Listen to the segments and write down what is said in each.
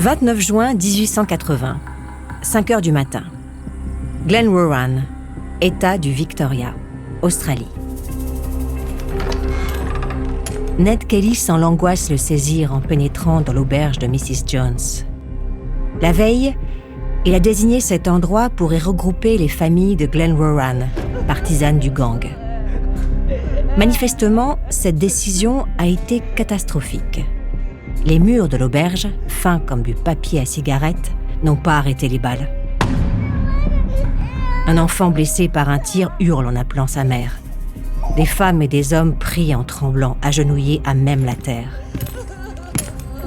29 juin 1880, 5 heures du matin. Glenrowan, État du Victoria, Australie. Ned Kelly sent l'angoisse le saisir en pénétrant dans l'auberge de Mrs. Jones. La veille, il a désigné cet endroit pour y regrouper les familles de Glenrowan, partisanes du gang. Manifestement, cette décision a été catastrophique. Les murs de l'auberge, fins comme du papier à cigarette, n'ont pas arrêté les balles. Un enfant blessé par un tir hurle en appelant sa mère. Des femmes et des hommes prient en tremblant, agenouillés à même la terre.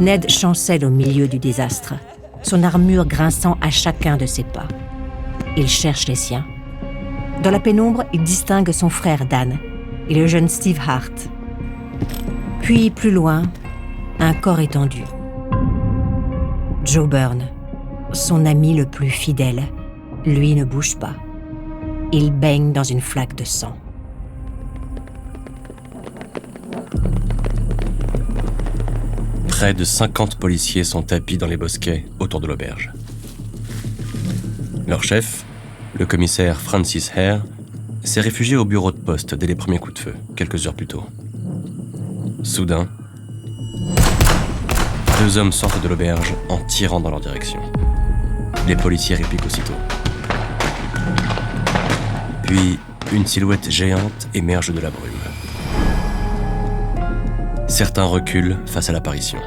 Ned chancelle au milieu du désastre, son armure grinçant à chacun de ses pas. Il cherche les siens. Dans la pénombre, il distingue son frère Dan et le jeune Steve Hart. Puis, plus loin, un corps étendu. Joe Byrne, son ami le plus fidèle, lui ne bouge pas. Il baigne dans une flaque de sang. Près de 50 policiers sont tapis dans les bosquets autour de l'auberge. Leur chef, le commissaire Francis Hare, s'est réfugié au bureau de poste dès les premiers coups de feu, quelques heures plus tôt. Soudain, 2 hommes sortent de l'auberge en tirant dans leur direction. Les policiers répliquent aussitôt. Puis, une silhouette géante émerge de la brume. Certains reculent face à l'apparition.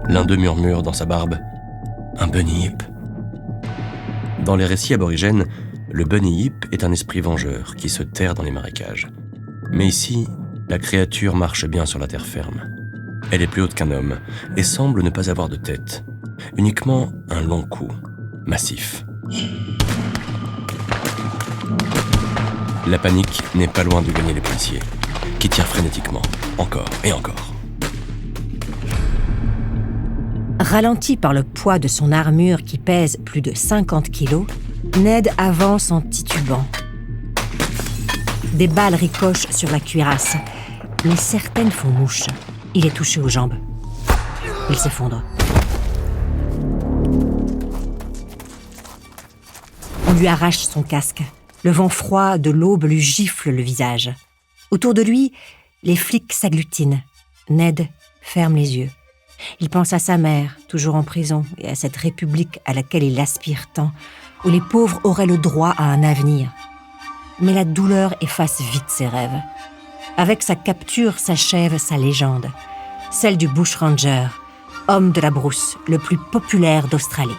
L'un d'eux murmure dans sa barbe « Un bunny hip ». Dans les récits aborigènes, le bunny hip est un esprit vengeur qui se terre dans les marécages. Mais ici, la créature marche bien sur la terre ferme. Elle est plus haute qu'un homme et semble ne pas avoir de tête, uniquement un long cou, massif. La panique n'est pas loin de gagner les policiers, qui tirent frénétiquement, encore et encore. Ralenti par le poids de son armure qui pèse plus de 50 kilos, Ned avance en titubant. Des balles ricochent sur la cuirasse, mais certaines font mouche. Il est touché aux jambes. Il s'effondre. On lui arrache son casque. Le vent froid de l'aube lui gifle le visage. Autour de lui, les flics s'agglutinent. Ned ferme les yeux. Il pense à sa mère, toujours en prison, et à cette république à laquelle il aspire tant, où les pauvres auraient le droit à un avenir. Mais la douleur efface vite ses rêves. Avec sa capture s'achève sa légende, celle du bushranger, homme de la brousse, le plus populaire d'Australie.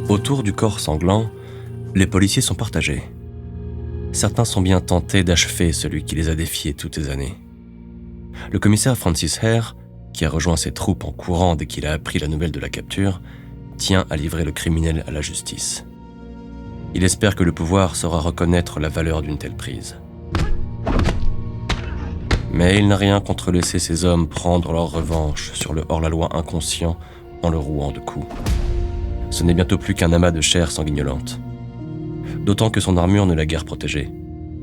Autour du corps sanglant, les policiers sont partagés. Certains sont bien tentés d'achever celui qui les a défiés toutes ces années. Le commissaire Francis Hare, qui a rejoint ses troupes en courant dès qu'il a appris la nouvelle de la capture, tient à livrer le criminel à la justice. Il espère que le pouvoir saura reconnaître la valeur d'une telle prise. Mais il n'a rien contre laisser ces hommes prendre leur revanche sur le hors-la-loi inconscient en le rouant de coups. Ce n'est bientôt plus qu'un amas de chair sanguignolante. D'autant que son armure ne l'a guère protégé.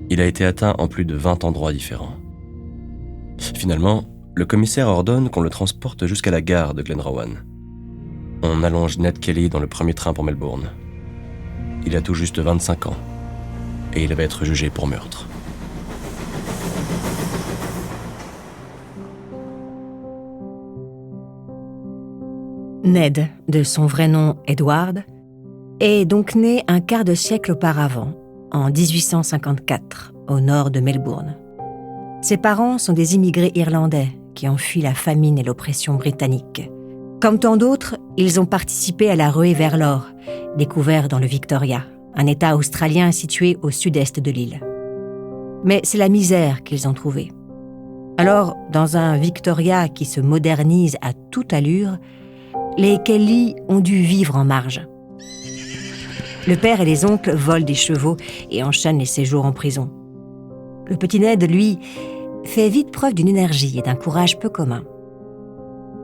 Il a été atteint en plus de 20 endroits différents. Finalement, le commissaire ordonne qu'on le transporte jusqu'à la gare de Glenrowan. On allonge Ned Kelly dans le premier train pour Melbourne. Il a tout juste 25 ans et il va être jugé pour meurtre. Ned, de son vrai nom Edward, est donc né un quart de siècle auparavant, en 1854, au nord de Melbourne. Ses parents sont des immigrés irlandais qui ont fui la famine et l'oppression britannique. Comme tant d'autres, ils ont participé à la ruée vers l'or, découvert dans le Victoria, un État australien situé au sud-est de l'île. Mais c'est la misère qu'ils ont trouvée. Alors, dans un Victoria qui se modernise à toute allure, les Kelly ont dû vivre en marge. Le père et les oncles volent des chevaux et enchaînent les séjours en prison. Le petit Ned, lui, fait vite preuve d'une énergie et d'un courage peu communs.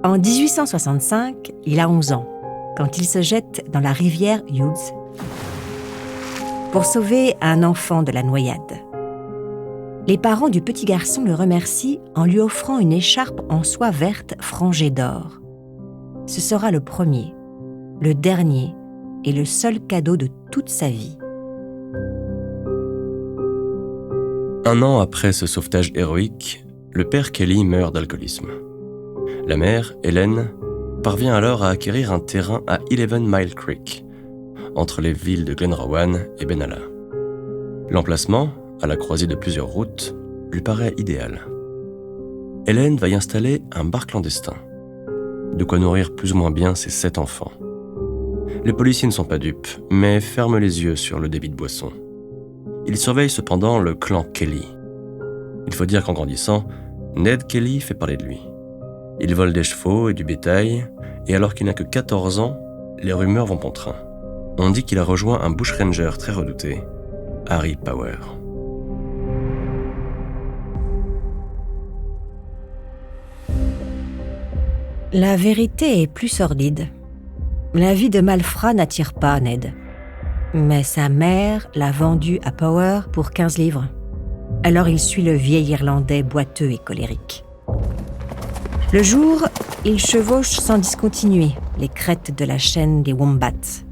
En 1865, il a 11 ans, quand il se jette dans la rivière Hughes pour sauver un enfant de la noyade. Les parents du petit garçon le remercient en lui offrant une écharpe en soie verte frangée d'or. Ce sera le premier, le dernier et le seul cadeau de toute sa vie. Un an après ce sauvetage héroïque, le père Kelly meurt d'alcoolisme. La mère, Helen, parvient alors à acquérir un terrain à 11 Mile Creek, entre les villes de Glenrowan et Benalla. L'emplacement, à la croisée de plusieurs routes, lui paraît idéal. Helen va y installer un bar clandestin, de quoi nourrir plus ou moins bien ses 7 enfants. Les policiers ne sont pas dupes, mais ferment les yeux sur le débit de boissons. Ils surveillent cependant le clan Kelly. Il faut dire qu'en grandissant, Ned Kelly fait parler de lui. Il vole des chevaux et du bétail, et alors qu'il n'a que 14 ans, les rumeurs vont bon train. On dit qu'il a rejoint un bushranger très redouté, Harry Power. La vérité est plus sordide. La vie de malfrat n'attire pas Ned. Mais sa mère l'a vendu à Power pour 15 livres. Alors il suit le vieil Irlandais boiteux et colérique. Le jour, il chevauche sans discontinuer les crêtes de la chaîne des Wombats.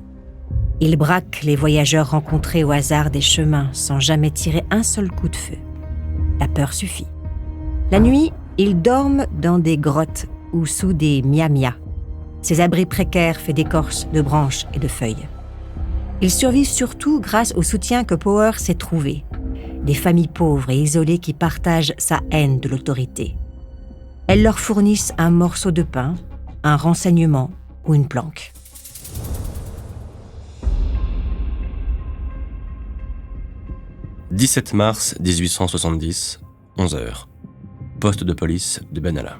Il braque les voyageurs rencontrés au hasard des chemins sans jamais tirer un seul coup de feu. La peur suffit. La nuit, il dorme dans des grottes ou sous des miamias. Ces abris précaires faits d'écorce, de branches et de feuilles. Ils survivent surtout grâce au soutien que Power s'est trouvé. Des familles pauvres et isolées qui partagent sa haine de l'autorité. Elles leur fournissent un morceau de pain, un renseignement ou une planque. « 17 mars 1870, 11h. Poste de police de Benalla.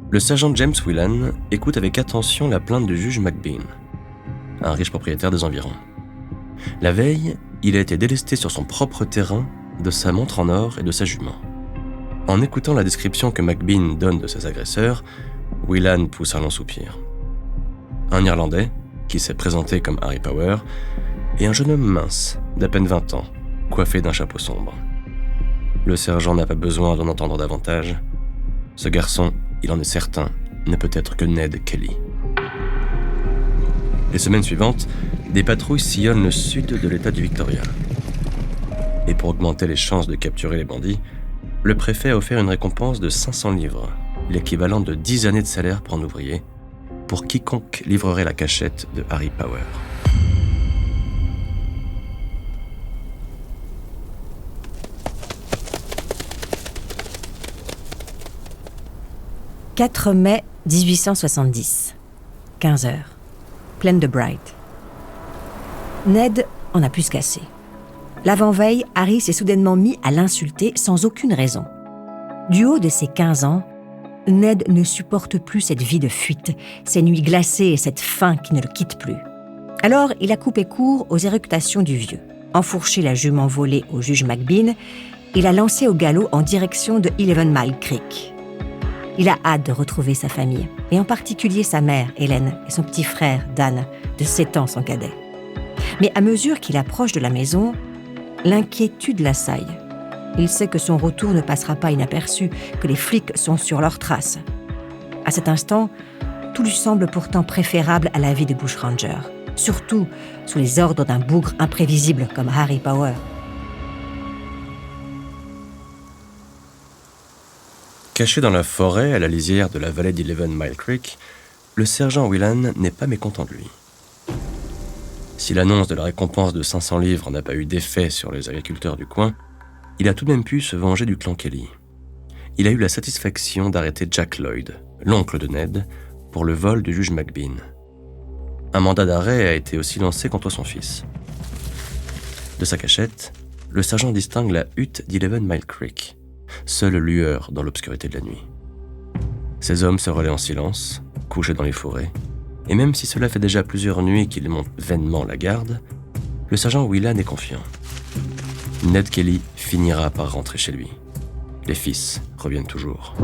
Le sergent James Whelan écoute avec attention la plainte du juge McBean, un riche propriétaire des environs. La veille, il a été délesté sur son propre terrain de sa montre en or et de sa jument. En écoutant la description que McBean donne de ses agresseurs, Whelan pousse un long soupir. Un Irlandais, qui s'est présenté comme Harry Power, et un jeune homme mince, d'à peine 20 ans, coiffé d'un chapeau sombre. Le sergent n'a pas besoin d'en entendre davantage. Ce garçon, il en est certain, ne peut être que Ned Kelly. Les semaines suivantes, des patrouilles sillonnent le sud de l'État du Victoria. Et pour augmenter les chances de capturer les bandits, le préfet a offert une récompense de 500 livres, l'équivalent de 10 années de salaire pour un ouvrier, pour quiconque livrerait la cachette de Harry Power. « 4 mai 1870, 15h, plaine de Bright. Ned en a pu se casser. L'avant-veille, Harry s'est soudainement mis à l'insulter sans aucune raison. Du haut de ses 15 ans, Ned ne supporte plus cette vie de fuite, ces nuits glacées et cette faim qui ne le quitte plus. Alors, il a coupé court aux éructations du vieux, enfourché la jument volée au juge McBean et l'a lancé au galop en direction de 11 Mile Creek. Il a hâte de retrouver sa famille, et en particulier sa mère, Helen, et son petit frère, Dan, de 7 ans son cadet. Mais à mesure qu'il approche de la maison, l'inquiétude l'assaille. Il sait que son retour ne passera pas inaperçu, que les flics sont sur leurs traces. À cet instant, tout lui semble pourtant préférable à la vie de bushranger, surtout sous les ordres d'un bougre imprévisible comme Harry Power. Caché dans la forêt à la lisière de la vallée d'11 Mile Creek, le sergent Whelan n'est pas mécontent de lui. Si l'annonce de la récompense de 500 livres n'a pas eu d'effet sur les agriculteurs du coin, il a tout de même pu se venger du clan Kelly. Il a eu la satisfaction d'arrêter Jack Lloyd, l'oncle de Ned, pour le vol du juge McBean. Un mandat d'arrêt a été aussi lancé contre son fils. De sa cachette, le sergent distingue la hutte d'11 Mile Creek, seule lueur dans l'obscurité de la nuit. Ces hommes se relaient en silence, couchés dans les forêts, et même si cela fait déjà plusieurs nuits qu'ils montent vainement la garde, le sergent Whelan est confiant. Ned Kelly finira par rentrer chez lui. Les fils reviennent toujours.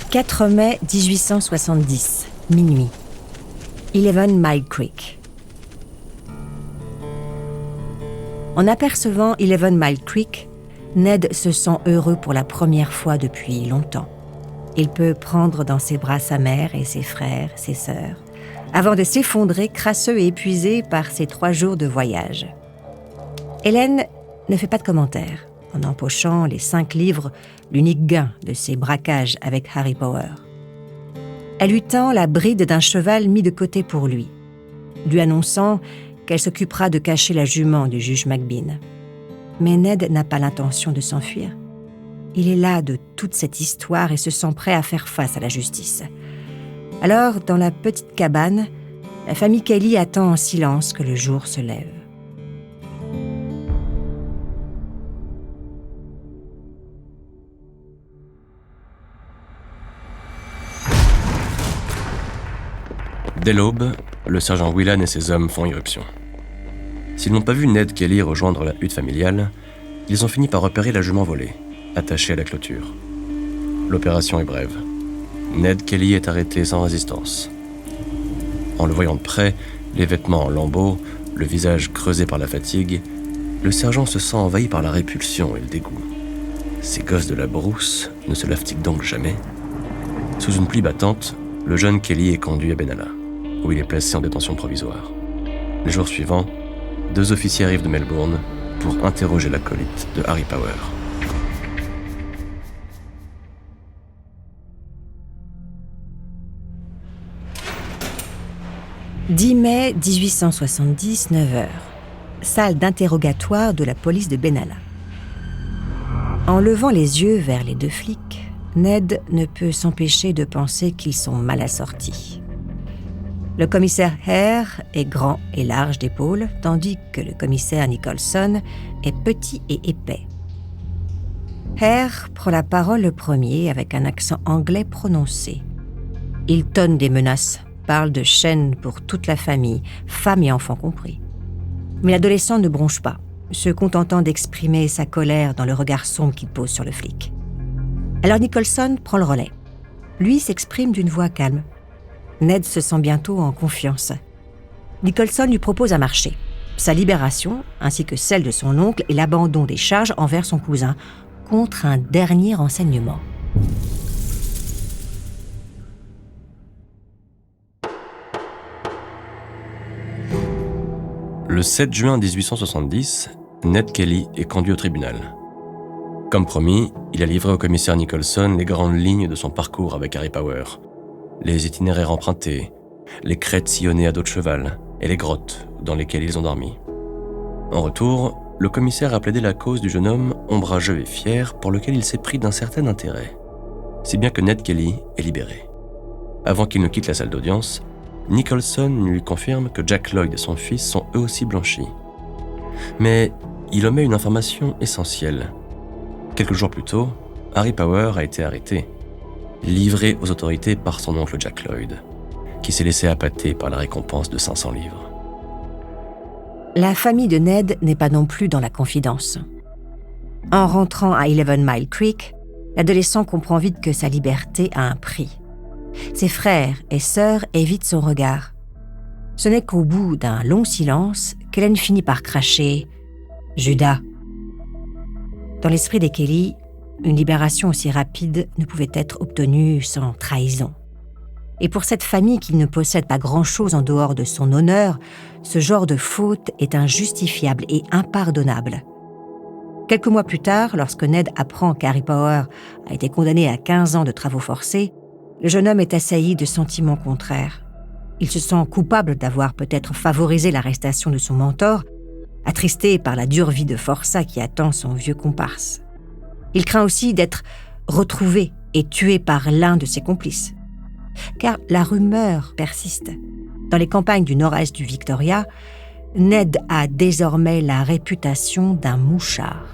« 4 mai 1870, minuit. 11 Mile Creek. En apercevant 11 Mile Creek, Ned se sent heureux pour la première fois depuis longtemps. Il peut prendre dans ses bras sa mère et ses frères, ses sœurs, avant de s'effondrer crasseux et épuisé par ces 3 jours de voyage. Hélène ne fait pas de commentaires, en empochant les 5 livres, l'unique gain de ses braquages avec Harry Power. Elle lui tend la bride d'un cheval mis de côté pour lui, lui annonçant qu'elle s'occupera de cacher la jument du juge McBean. Mais Ned n'a pas l'intention de s'enfuir. Il est las de toute cette histoire et se sent prêt à faire face à la justice. Alors, dans la petite cabane, la famille Kelly attend en silence que le jour se lève. Dès l'aube, le sergent Whelan et ses hommes font irruption. S'ils n'ont pas vu Ned Kelly rejoindre la hutte familiale, ils ont fini par repérer la jument volée, attachée à la clôture. L'opération est brève. Ned Kelly est arrêté sans résistance. En le voyant de près, les vêtements en lambeaux, le visage creusé par la fatigue, le sergent se sent envahi par la répulsion et le dégoût. Ces gosses de la brousse ne se lavent-ils donc jamais? Sous une pluie battante, le jeune Kelly est conduit à Benalla, où il est placé en détention provisoire. Les jours suivants, 2 officiers arrivent de Melbourne pour interroger l'acolyte de Harry Power. « 10 mai 1870, 9h. Salle d'interrogatoire de la police de Benalla. En levant les yeux vers les 2 flics, Ned ne peut s'empêcher de penser qu'ils sont mal assortis. Le commissaire Hare est grand et large d'épaules, tandis que le commissaire Nicholson est petit et épais. Hare prend la parole le premier avec un accent anglais prononcé. Il tonne des menaces, parle de chaînes pour toute la famille, femmes et enfants compris. Mais l'adolescent ne bronche pas, se contentant d'exprimer sa colère dans le regard sombre qu'il pose sur le flic. Alors Nicholson prend le relais. Lui s'exprime d'une voix calme. Ned se sent bientôt en confiance. Nicholson lui propose un marché, sa libération, ainsi que celle de son oncle et l'abandon des charges envers son cousin, contre un dernier renseignement. Le 7 juin 1870, Ned Kelly est conduit au tribunal. Comme promis, il a livré au commissaire Nicholson les grandes lignes de son parcours avec Harry Power, les itinéraires empruntés, les crêtes sillonnées à dos de cheval et les grottes dans lesquelles ils ont dormi. En retour, le commissaire a plaidé la cause du jeune homme ombrageux et fier pour lequel il s'est pris d'un certain intérêt, si bien que Ned Kelly est libéré. Avant qu'il ne quitte la salle d'audience, Nicholson lui confirme que Jack Lloyd et son fils sont eux aussi blanchis. Mais il omet une information essentielle. Quelques jours plus tôt, Harry Power a été arrêté, livré aux autorités par son oncle Jack Lloyd, qui s'est laissé appâter par la récompense de 500 livres. La famille de Ned n'est pas non plus dans la confidence. En rentrant à 11 Mile Creek, l'adolescent comprend vite que sa liberté a un prix. Ses frères et sœurs évitent son regard. Ce n'est qu'au bout d'un long silence qu'Hélène finit par cracher « Judas ». Dans l'esprit des Kelly, une libération aussi rapide ne pouvait être obtenue sans trahison. Et pour cette famille qui ne possède pas grand-chose en dehors de son honneur, ce genre de faute est injustifiable et impardonnable. Quelques mois plus tard, lorsque Ned apprend qu'Harry Power a été condamné à 15 ans de travaux forcés, le jeune homme est assailli de sentiments contraires. Il se sent coupable d'avoir peut-être favorisé l'arrestation de son mentor, attristé par la dure vie de forçat qui attend son vieux comparse. Il craint aussi d'être retrouvé et tué par l'un de ses complices. Car la rumeur persiste. Dans les campagnes du nord-est du Victoria, Ned a désormais la réputation d'un mouchard.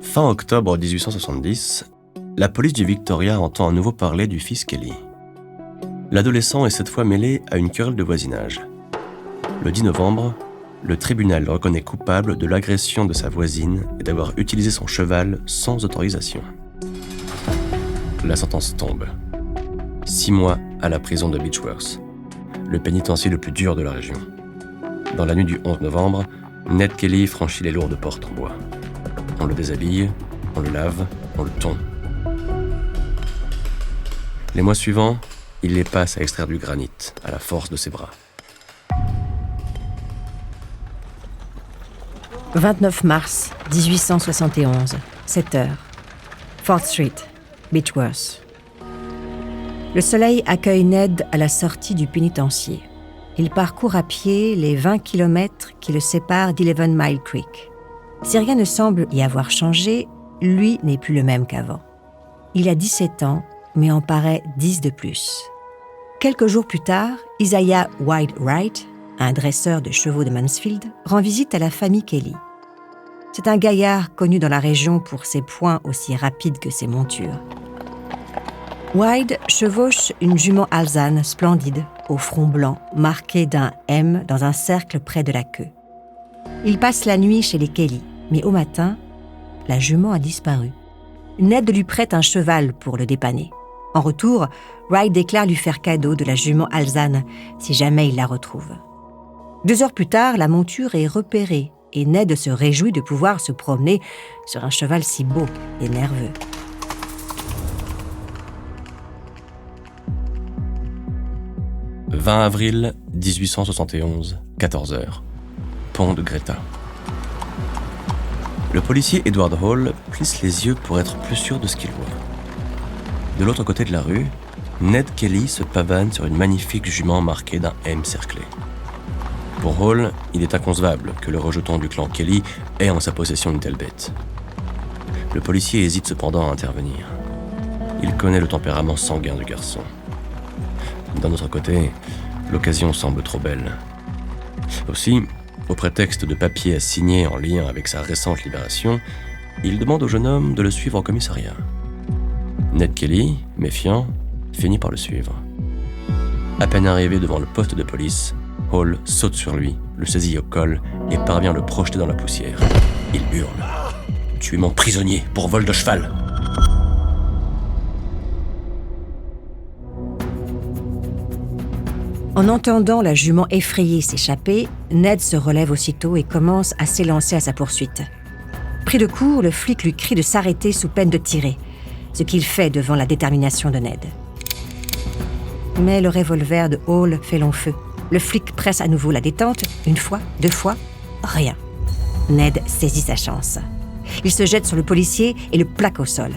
Fin octobre 1870, la police du Victoria entend à nouveau parler du fils Kelly. L'adolescent est cette fois mêlé à une querelle de voisinage. Le 10 novembre, le tribunal le reconnaît coupable de l'agression de sa voisine et d'avoir utilisé son cheval sans autorisation. La sentence tombe. 6 mois à la prison de Beechworth, le pénitencier le plus dur de la région. Dans la nuit du 11 novembre, Ned Kelly franchit les lourdes portes en bois. On le déshabille, on le lave, on le tond. Les mois suivants, il les passe à extraire du granit, à la force de ses bras. 29 mars 1871, 7 heures. Fort Street, Beechworth. Le soleil accueille Ned à la sortie du pénitencier. Il parcourt à pied les 20 kilomètres qui le séparent d'Eleven Mile Creek. Si rien ne semble y avoir changé, lui n'est plus le même qu'avant. Il a 17 ans, mais en paraît 10 de plus. Quelques jours plus tard, Isaiah Wright, un dresseur de chevaux de Mansfield, rend visite à la famille Kelly. C'est un gaillard connu dans la région pour ses poings aussi rapides que ses montures. White chevauche une jument alezane splendide, au front blanc, marqué d'un M dans un cercle près de la queue. Il passe la nuit chez les Kelly, mais au matin, la jument a disparu. Ned lui prête un cheval pour le dépanner. En retour, Wright déclare lui faire cadeau de la jument alezane si jamais il la retrouve. 2 heures plus tard, la monture est repérée et Ned se réjouit de pouvoir se promener sur un cheval si beau et nerveux. « 20 avril 1871, 14h. Pont de Greta. Le policier Edward Hall plisse les yeux pour être plus sûr de ce qu'il voit. De l'autre côté de la rue, Ned Kelly se pavane sur une magnifique jument marquée d'un M cerclé. Pour Hall, il est inconcevable que le rejeton du clan Kelly ait en sa possession une telle bête. Le policier hésite cependant à intervenir. Il connaît le tempérament sanguin du garçon. D'un autre côté, l'occasion semble trop belle. Aussi, au prétexte de papiers à signer en lien avec sa récente libération, il demande au jeune homme de le suivre au commissariat. Ned Kelly, méfiant, finit par le suivre. À peine arrivé devant le poste de police, Hall saute sur lui, le saisit au col et parvient à le projeter dans la poussière. Il hurle « Tu es mon prisonnier pour vol de cheval !» En entendant la jument effrayée s'échapper, Ned se relève aussitôt et commence à s'élancer à sa poursuite. Pris de court, le flic lui crie de s'arrêter sous peine de tirer, ce qu'il fait devant la détermination de Ned. Mais le revolver de Hall fait long feu. Le flic presse à nouveau la détente, 1 fois, 2 fois, rien. Ned saisit sa chance. Il se jette sur le policier et le plaque au sol.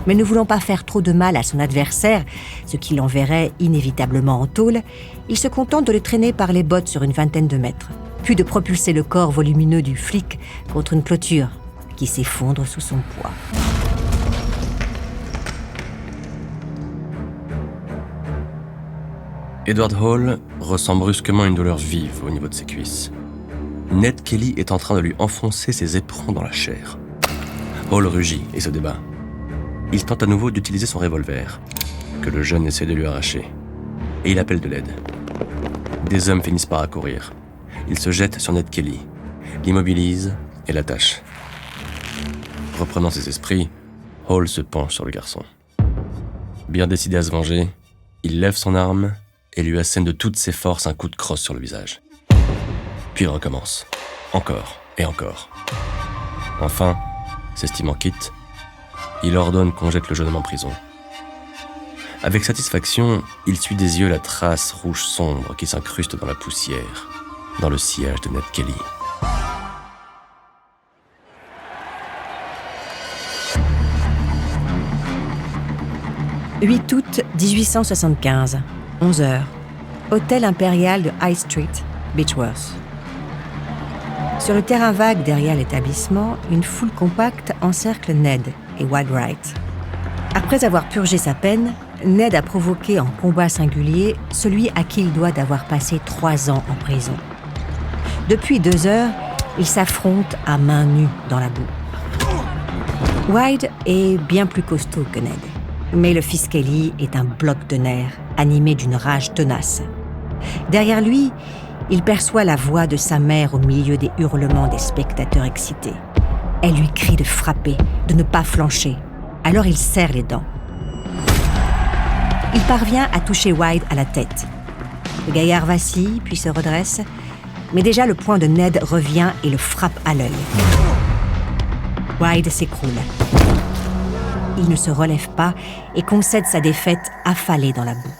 Mais ne voulant pas faire trop de mal à son adversaire, ce qui l'enverrait inévitablement en tôle, il se contente de le traîner par les bottes sur une 20aine de mètres, puis de propulser le corps volumineux du flic contre une clôture qui s'effondre sous son poids. Edward Hall ressent brusquement une douleur vive au niveau de ses cuisses. Ned Kelly est en train de lui enfoncer ses éperons dans la chair. Hall rugit et se débat. Il tente à nouveau d'utiliser son revolver, que le jeune essaie de lui arracher, et il appelle de l'aide. Des hommes finissent par accourir. Ils se jettent sur Ned Kelly, l'immobilisent et l'attachent. Reprenant ses esprits, Hall se penche sur le garçon. Bien décidé à se venger, il lève son arme et lui assène de toutes ses forces un coup de crosse sur le visage. Puis il recommence, encore et encore. Enfin, s'estimant quitte, il ordonne qu'on jette le jeune homme en prison. Avec satisfaction, il suit des yeux la trace rouge sombre qui s'incruste dans la poussière, dans le sillage de Ned Kelly. « 8 août 1875, 11h. Hôtel impérial de High Street, Beechworth. Sur le terrain vague derrière l'établissement, une foule compacte encercle Ned et Wright. Après avoir purgé sa peine, Ned a provoqué en combat singulier celui à qui il doit d'avoir passé 3 ans en prison. Depuis 2 heures, ils s'affrontent à main nue dans la boue. Wild est bien plus costaud que Ned, mais le fils Kelly est un bloc de nerfs, animé d'une rage tenace. Derrière lui, il perçoit la voix de sa mère au milieu des hurlements des spectateurs excités. Elle lui crie de frapper, de ne pas flancher. Alors il serre les dents. Il parvient à toucher Wild à la tête. Le gaillard vacille, puis se redresse, mais déjà le poing de Ned revient et le frappe à l'œil. Wild s'écroule. Il ne se relève pas et concède sa défaite affalé dans la boue.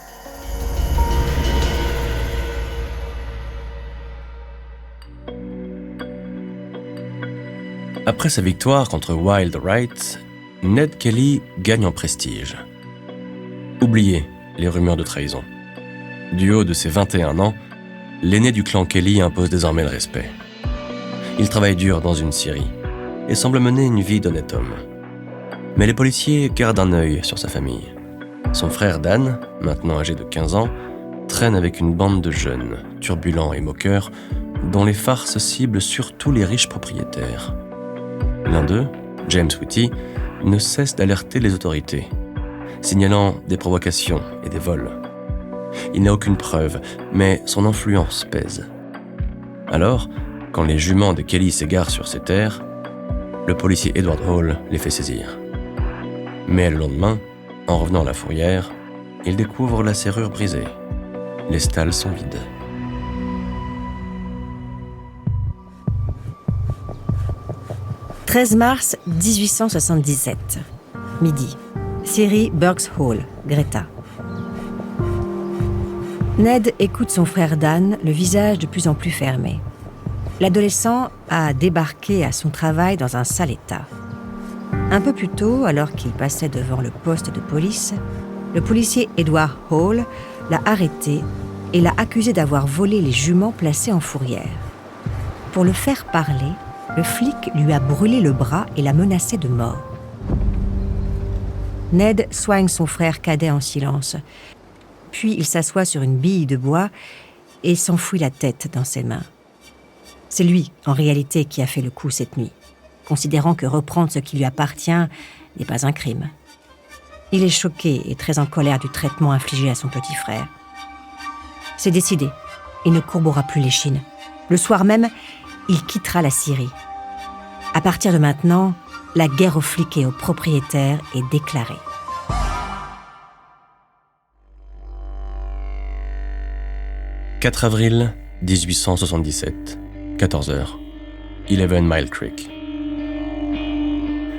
Après sa victoire contre Wild Wright, Ned Kelly gagne en prestige. Oubliez les rumeurs de trahison. Du haut de ses 21 ans, l'aîné du clan Kelly impose désormais le respect. Il travaille dur dans une scierie et semble mener une vie d'honnête homme. Mais les policiers gardent un œil sur sa famille. Son frère Dan, maintenant âgé de 15 ans, traîne avec une bande de jeunes, turbulents et moqueurs, dont les farces ciblent surtout les riches propriétaires. L'un d'eux, James Whitty, ne cesse d'alerter les autorités, signalant des provocations et des vols. Il n'a aucune preuve, mais son influence pèse. Alors, quand les juments de Kelly s'égarent sur ses terres, le policier Edward Hall les fait saisir. Mais le lendemain, en revenant à la fourrière, il découvre la serrure brisée. Les stalles sont vides. « 13 mars 1877, midi. Scierie Burks Hall, Greta. Ned écoute son frère Dan, le visage de plus en plus fermé. L'adolescent a débarqué à son travail dans un sale état. Un peu plus tôt, alors qu'il passait devant le poste de police, le policier Edward Hall l'a arrêté et l'a accusé d'avoir volé les juments placés en fourrière. Pour le faire parler, le flic lui a brûlé le bras et l'a menacé de mort. Ned soigne son frère cadet en silence. Puis il s'assoit sur une bille de bois et s'enfouit la tête dans ses mains. C'est lui, en réalité, qui a fait le coup cette nuit, considérant que reprendre ce qui lui appartient n'est pas un crime. Il est choqué et très en colère du traitement infligé à son petit frère. C'est décidé, il ne courbera plus l'échine. Le soir même, il quittera la scierie. À partir de maintenant, la guerre aux flics et aux propriétaires est déclarée. « 4 avril 1877, 14h, 11 Mile Creek.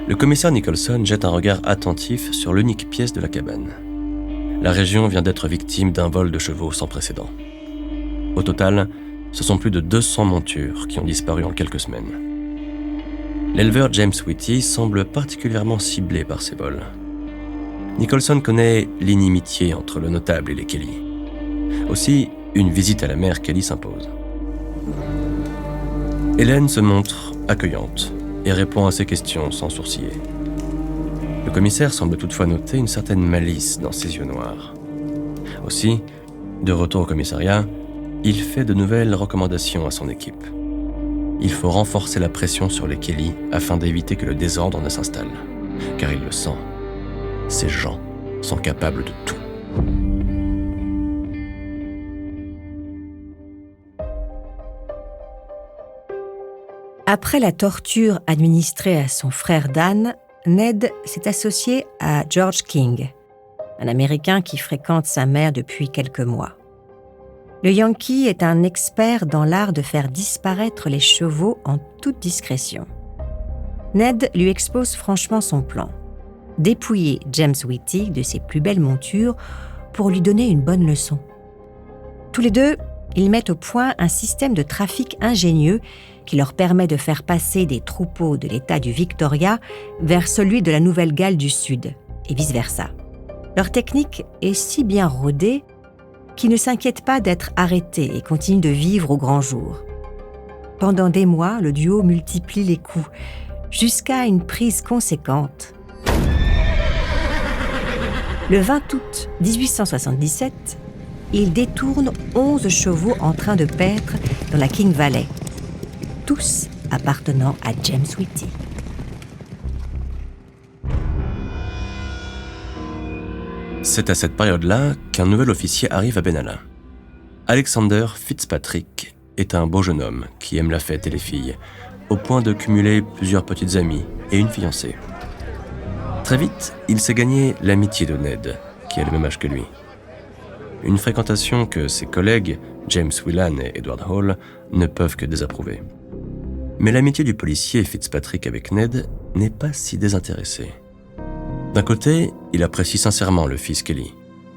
Le commissaire Nicholson jette un regard attentif sur l'unique pièce de la cabane. La région vient d'être victime d'un vol de chevaux sans précédent. Au total, ce sont plus de 200 montures qui ont disparu en quelques semaines. L'éleveur James Whitty semble particulièrement ciblé par ces vols. Nicholson connaît l'inimitié entre le notable et les Kelly. Aussi, une visite à la mère Kelly s'impose. Hélène se montre accueillante et répond à ses questions sans sourciller. Le commissaire semble toutefois noter une certaine malice dans ses yeux noirs. Aussi, de retour au commissariat, il fait de nouvelles recommandations à son équipe. Il faut renforcer la pression sur les Kelly afin d'éviter que le désordre ne s'installe. Car il le sent, ces gens sont capables de tout. Après la torture administrée à son frère Dan, Ned s'est associé à George King, un Américain qui fréquente sa mère depuis quelques mois. Le Yankee est un expert dans l'art de faire disparaître les chevaux en toute discrétion. Ned lui expose franchement son plan, dépouiller James Whitty de ses plus belles montures pour lui donner une bonne leçon. Tous les deux, ils mettent au point un système de trafic ingénieux qui leur permet de faire passer des troupeaux de l'État du Victoria vers celui de la Nouvelle-Galles du Sud, et vice-versa. Leur technique est si bien rodée qu'ils ne s'inquiètent pas d'être arrêtés et continuent de vivre au grand jour. Pendant des mois, le duo multiplie les coups, jusqu'à une prise conséquente. Le 20 août 1877, il détourne 11 chevaux en train de paître dans la King Valley, tous appartenant à James Whitty. C'est à cette période-là qu'un nouvel officier arrive à Benalla. Alexander Fitzpatrick est un beau jeune homme qui aime la fête et les filles, au point de cumuler plusieurs petites amies et une fiancée. Très vite, il s'est gagné l'amitié de Ned, qui a le même âge que lui. Une fréquentation que ses collègues, James Whelan et Edward Hall, ne peuvent que désapprouver. Mais l'amitié du policier Fitzpatrick avec Ned n'est pas si désintéressée. D'un côté, il apprécie sincèrement le fils Kelly,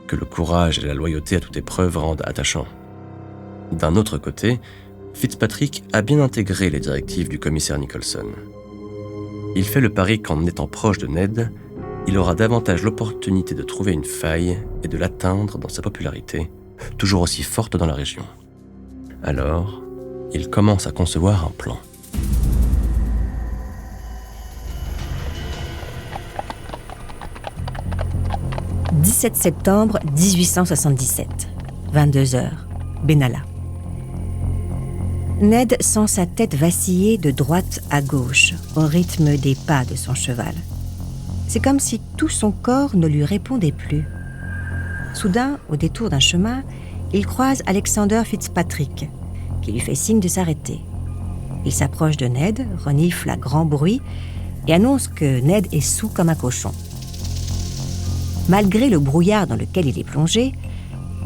que le courage et la loyauté à toute épreuve rendent attachant. D'un autre côté, Fitzpatrick a bien intégré les directives du commissaire Nicholson. Il fait le pari qu'en étant proche de Ned, il aura davantage l'opportunité de trouver une faille et de l'atteindre dans sa popularité, toujours aussi forte dans la région. Alors, il commence à concevoir un plan. « 17 septembre 1877, 22h, Benalla. Ned sent sa tête vaciller de droite à gauche, au rythme des pas de son cheval. C'est comme si tout son corps ne lui répondait plus. Soudain, au détour d'un chemin, il croise Alexander Fitzpatrick, qui lui fait signe de s'arrêter. Il s'approche de Ned, renifle à grand bruit et annonce que Ned est saoul comme un cochon. Malgré le brouillard dans lequel il est plongé,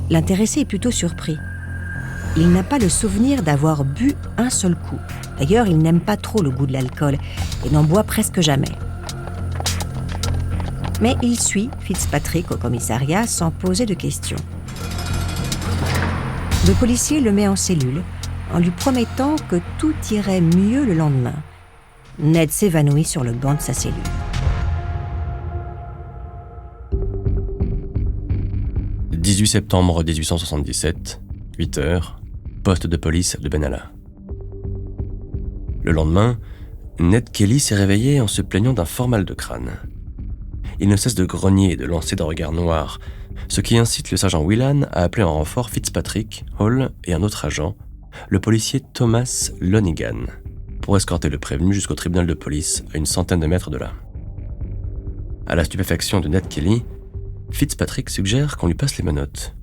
l'intéressé est plutôt surpris. Il n'a pas le souvenir d'avoir bu un seul coup. D'ailleurs, il n'aime pas trop le goût de l'alcool et n'en boit presque jamais. Mais il suit Fitzpatrick au commissariat sans poser de questions. Le policier le met en cellule en lui promettant que tout irait mieux le lendemain. Ned s'évanouit sur le banc de sa cellule. « 18 septembre 1877, 8h, poste de police de Benalla. Le lendemain, Ned Kelly s'est réveillé en se plaignant d'un fort mal de crâne. Il ne cesse de grogner et de lancer d'un regard noir, ce qui incite le sergent Whelan à appeler en renfort Fitzpatrick, Hall et un autre agent, le policier Thomas Lonigan, pour escorter le prévenu jusqu'au tribunal de police à une centaine de mètres de là. À la stupéfaction de Ned Kelly, Fitzpatrick suggère qu'on lui passe les menottes.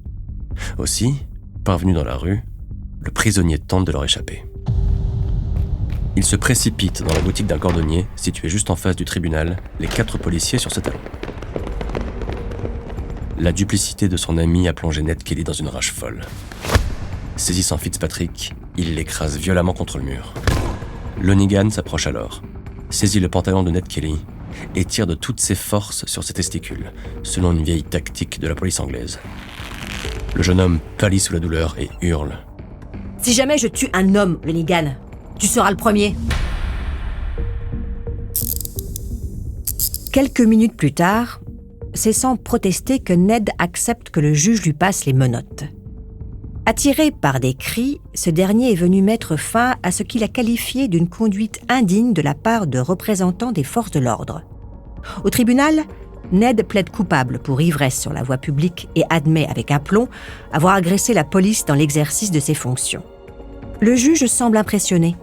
Aussi, parvenu dans la rue, le prisonnier tente de leur échapper. Il se précipite dans la boutique d'un cordonnier, situé juste en face du tribunal, les 4 policiers sur ses talons. La duplicité de son ami a plongé Ned Kelly dans une rage folle. Saisissant Fitzpatrick, il l'écrase violemment contre le mur. Lonigan s'approche alors, saisit le pantalon de Ned Kelly et tire de toutes ses forces sur ses testicules, selon une vieille tactique de la police anglaise. Le jeune homme pâlit sous la douleur et hurle. « Si jamais je tue un homme, Lonigan, tu seras le premier. » Quelques minutes plus tard, c'est sans protester que Ned accepte que le juge lui passe les menottes. Attiré par des cris, ce dernier est venu mettre fin à ce qu'il a qualifié d'une conduite indigne de la part de représentants des forces de l'ordre. Au tribunal, Ned plaide coupable pour ivresse sur la voie publique et admet avec aplomb avoir agressé la police dans l'exercice de ses fonctions. Le juge semble impressionné.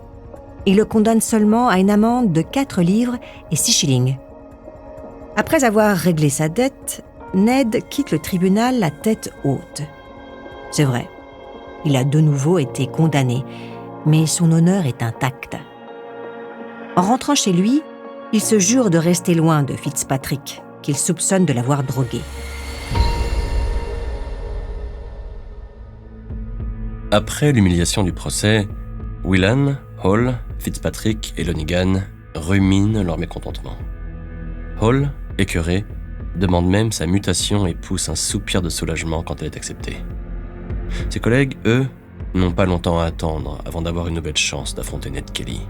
Il le condamne seulement à une amende de 4 livres et 6 shillings. Après avoir réglé sa dette, Ned quitte le tribunal la tête haute. C'est vrai, il a de nouveau été condamné, mais son honneur est intact. En rentrant chez lui, il se jure de rester loin de Fitzpatrick, qu'il soupçonne de l'avoir drogué. Après l'humiliation du procès, Whelan, Hall, Fitzpatrick et Lonigan ruminent leur mécontentement. Hall, écœuré, demande même sa mutation et pousse un soupir de soulagement quand elle est acceptée. Ses collègues, eux, n'ont pas longtemps à attendre avant d'avoir une nouvelle chance d'affronter Ned Kelly.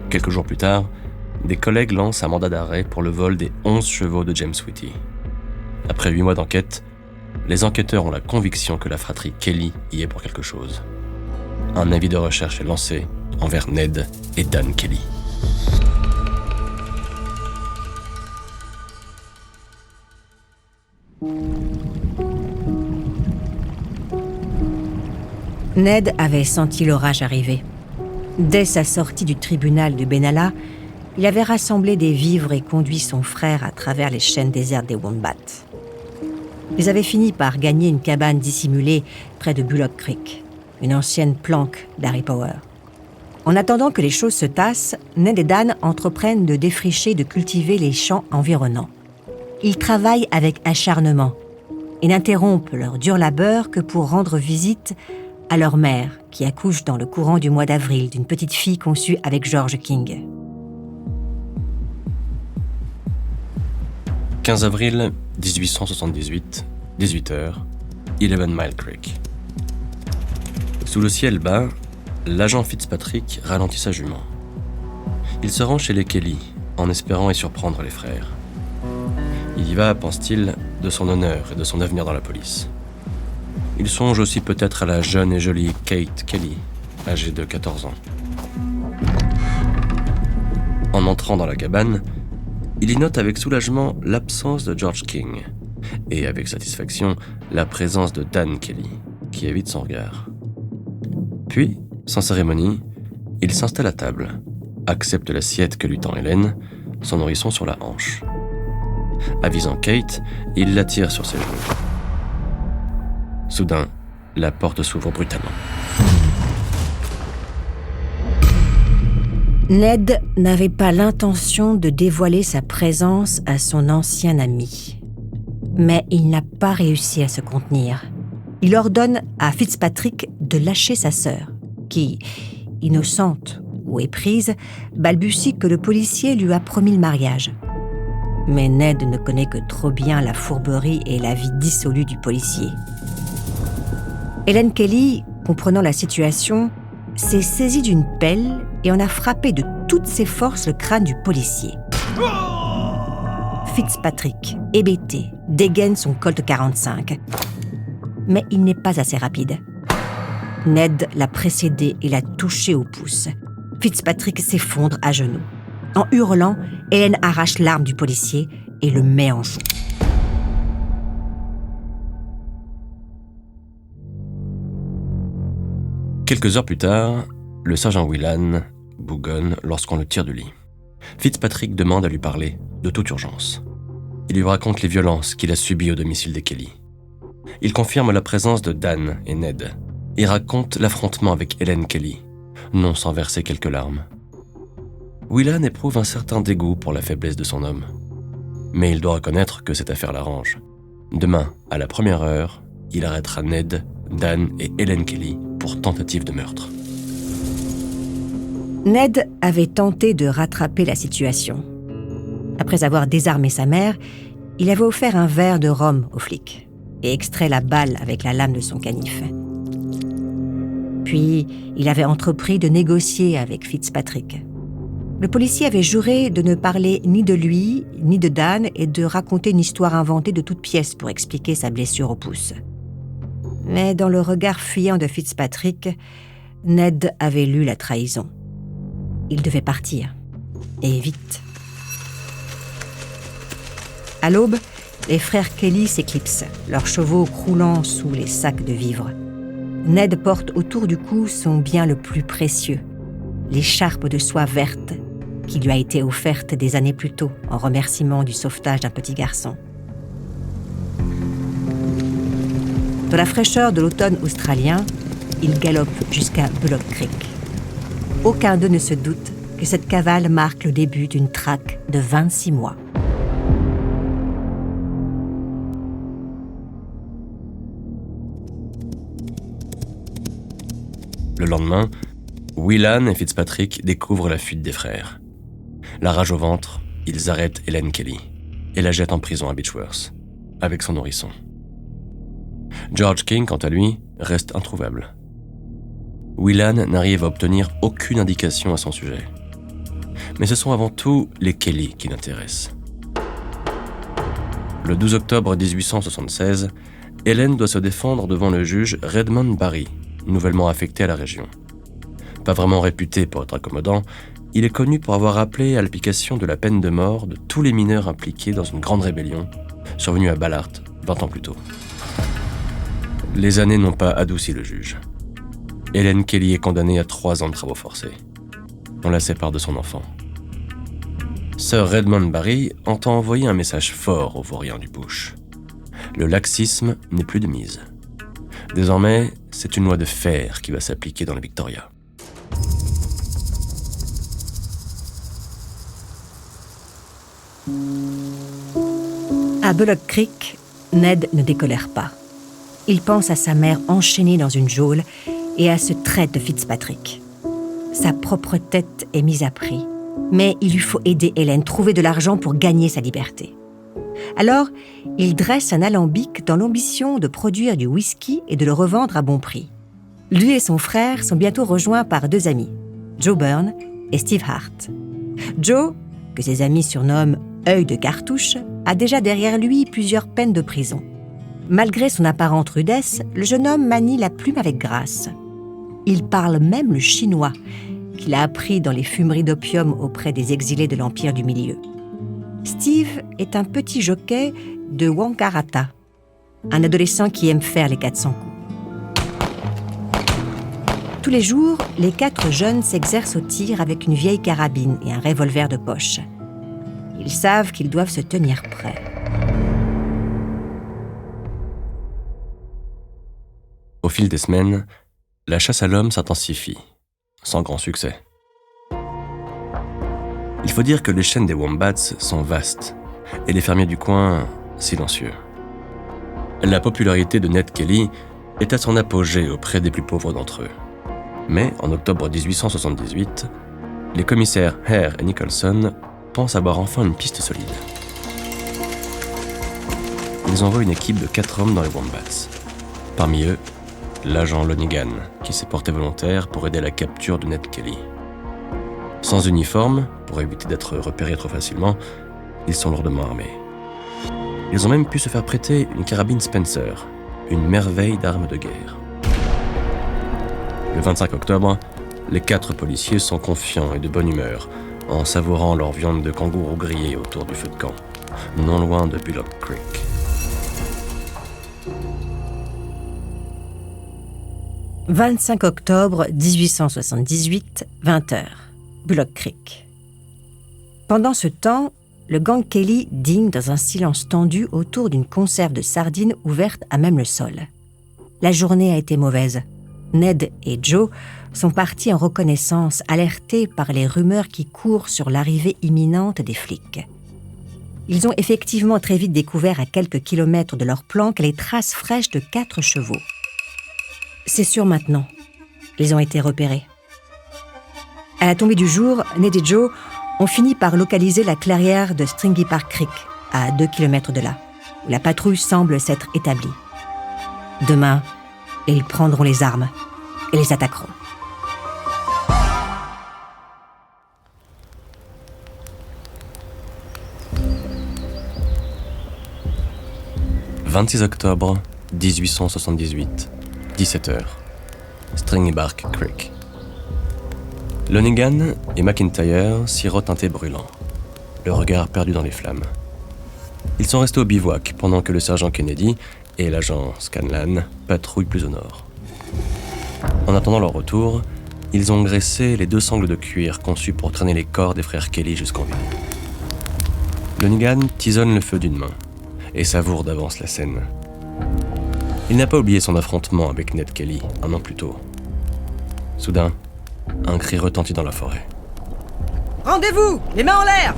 Quelques jours plus tard, des collègues lancent un mandat d'arrêt pour le vol des 11 chevaux de James Whitty. Après 8 mois d'enquête, les enquêteurs ont la conviction que la fratrie Kelly y est pour quelque chose. Un avis de recherche est lancé envers Ned et Dan Kelly. Ned avait senti l'orage arriver. Dès sa sortie du tribunal de Benalla, il avait rassemblé des vivres et conduit son frère à travers les chaînes désertes des Wombats. Ils avaient fini par gagner une cabane dissimulée près de Bullock Creek, une ancienne planque d'Harry Power. En attendant que les choses se tassent, Ned et Dan entreprennent de défricher et de cultiver les champs environnants. Ils travaillent avec acharnement et n'interrompent leur dur labeur que pour rendre visite à leur mère, qui accouche dans le courant du mois d'avril d'une petite fille conçue avec George King. 15 avril 1878, 18h, 11 Mile Creek. Sous le ciel bas, l'agent Fitzpatrick ralentit sa jument. Il se rend chez les Kelly, en espérant y surprendre les frères. Il y va, pense-t-il, de son honneur et de son avenir dans la police. Il songe aussi peut-être à la jeune et jolie Kate Kelly, âgée de 14 ans. En entrant dans la cabane, il y note avec soulagement l'absence de George King et avec satisfaction la présence de Dan Kelly, qui évite son regard. Puis, sans cérémonie, il s'installe à table, accepte l'assiette que lui tend Hélène, son nourrisson sur la hanche. Avisant Kate, il l'attire sur ses genoux. Soudain, la porte s'ouvre brutalement. Ned n'avait pas l'intention de dévoiler sa présence à son ancien ami. Mais il n'a pas réussi à se contenir. Il ordonne à Fitzpatrick de lâcher sa sœur, qui, innocente ou éprise, balbutie que le policier lui a promis le mariage. Mais Ned ne connaît que trop bien la fourberie et la vie dissolue du policier. Helen Kelly, comprenant la situation, s'est saisie d'une pelle et en a frappé de toutes ses forces le crâne du policier. Fitzpatrick, hébété, dégaine son Colt 45. Mais il n'est pas assez rapide. Ned l'a précédé et l'a touché au pouce. Fitzpatrick s'effondre à genoux. En hurlant, Hélène arrache l'arme du policier et le met en joue. Quelques heures plus tard, le sergent Whelan bougonne lorsqu'on le tire du lit. Fitzpatrick demande à lui parler, de toute urgence. Il lui raconte les violences qu'il a subies au domicile des Kelly. Il confirme la présence de Dan et Ned. Il raconte l'affrontement avec Helen Kelly, non sans verser quelques larmes. Whelan éprouve un certain dégoût pour la faiblesse de son homme. Mais il doit reconnaître que cette affaire l'arrange. Demain, à la première heure, il arrêtera Ned, Dan et Helen Kelly pour tentative de meurtre. Ned avait tenté de rattraper la situation. Après avoir désarmé sa mère, il avait offert un verre de rhum aux flics et extrait la balle avec la lame de son canif. Puis, il avait entrepris de négocier avec Fitzpatrick. Le policier avait juré de ne parler ni de lui, ni de Dan et de raconter une histoire inventée de toutes pièces pour expliquer sa blessure au pouce. Mais dans le regard fuyant de Fitzpatrick, Ned avait lu la trahison. Il devait partir, et vite. À l'aube, les frères Kelly s'éclipsent, leurs chevaux croulant sous les sacs de vivres. Ned porte autour du cou son bien le plus précieux, l'écharpe de soie verte qui lui a été offerte des années plus tôt en remerciement du sauvetage d'un petit garçon. Dans la fraîcheur de l'automne australien, ils galopent jusqu'à Bullock Creek. Aucun d'eux ne se doute que cette cavale marque le début d'une traque de 26 mois. Le lendemain, Whelan et Fitzpatrick découvrent la fuite des frères. La rage au ventre, ils arrêtent Helen Kelly et la jettent en prison à Beechworth, avec son nourrisson. George King, quant à lui, reste introuvable. Whelan n'arrive à obtenir aucune indication à son sujet. Mais ce sont avant tout les Kelly qui l'intéressent. Le 12 octobre 1876, Helen doit se défendre devant le juge Redmond Barry, nouvellement affecté à la région. Pas vraiment réputé pour être accommodant, il est connu pour avoir appelé à l'application de la peine de mort de tous les mineurs impliqués dans une grande rébellion, survenue à Ballard 20 ans plus tôt. Les années n'ont pas adouci le juge. Helen Kelly est condamnée à 3 ans de travaux forcés. On la sépare de son enfant. Sir Redmond Barry entend envoyer un message fort aux vauriens du bush. Le laxisme n'est plus de mise. Désormais, c'est une loi de fer qui va s'appliquer dans le Victoria. À Bullock Creek, Ned ne décolère pas. Il pense à sa mère enchaînée dans une geôle et à ce trait de Fitzpatrick. Sa propre tête est mise à prix, mais il lui faut aider Helen, trouver de l'argent pour gagner sa liberté. Alors, il dresse un alambic dans l'ambition de produire du whisky et de le revendre à bon prix. Lui et son frère sont bientôt rejoints par 2 amis, Joe Byrne et Steve Hart. Joe, que ses amis surnomment « œil de cartouche », a déjà derrière lui plusieurs peines de prison. Malgré son apparente rudesse, le jeune homme manie la plume avec grâce. Il parle même le chinois, qu'il a appris dans les fumeries d'opium auprès des exilés de l'Empire du Milieu. Steve est un petit jockey de Wangaratta, un adolescent qui aime faire les 400 coups. Tous les jours, les 4 jeunes s'exercent au tir avec une vieille carabine et un revolver de poche. Ils savent qu'ils doivent se tenir prêts. Au fil des semaines, la chasse à l'homme s'intensifie, sans grand succès. Il faut dire que les chaînes des Wombats sont vastes, et les fermiers du coin silencieux. La popularité de Ned Kelly est à son apogée auprès des plus pauvres d'entre eux. Mais en octobre 1878, les commissaires Hare et Nicholson pensent avoir enfin une piste solide. Ils envoient une équipe de 4 hommes dans les Wombats. Parmi eux, l'agent Lonigan, qui s'est porté volontaire pour aider à la capture de Ned Kelly. Sans uniforme, pour éviter d'être repérés trop facilement, ils sont lourdement armés. Ils ont même pu se faire prêter une carabine Spencer, une merveille d'arme de guerre. Le 25 octobre, les 4 policiers sont confiants et de bonne humeur, en savourant leur viande de kangourou grillée autour du feu de camp, non loin de Bullock Creek. « 25 octobre 1878, 20h, Bullock Creek. Pendant ce temps, le gang Kelly digne dans un silence tendu autour d'une conserve de sardines ouverte à même le sol. La journée a été mauvaise. Ned et Joe sont partis en reconnaissance, alertés par les rumeurs qui courent sur l'arrivée imminente des flics. Ils ont effectivement très vite découvert à quelques kilomètres de leur planque les traces fraîches de 4 chevaux. C'est sûr maintenant, ils ont été repérés. À la tombée du jour, Ned et Joe ont fini par localiser la clairière de Stringy Park Creek, à 2 kilomètres de là, où la patrouille semble s'être établie. Demain, ils prendront les armes et les attaqueront. « 26 octobre 1878, 17h, Stringy Park Creek. Lonigan et McIntyre sirotent un thé brûlant, le regard perdu dans les flammes. Ils sont restés au bivouac pendant que le sergent Kennedy et l'agent Scanlan patrouillent plus au nord. En attendant leur retour, ils ont graissé les 2 sangles de cuir conçues pour traîner les corps des frères Kelly jusqu'en ville. Lonigan tisonne le feu d'une main et savoure d'avance la scène. Il n'a pas oublié son affrontement avec Ned Kelly 1 an plus tôt. Soudain, un cri retentit dans la forêt. « Rendez-vous! Les mains en l'air !»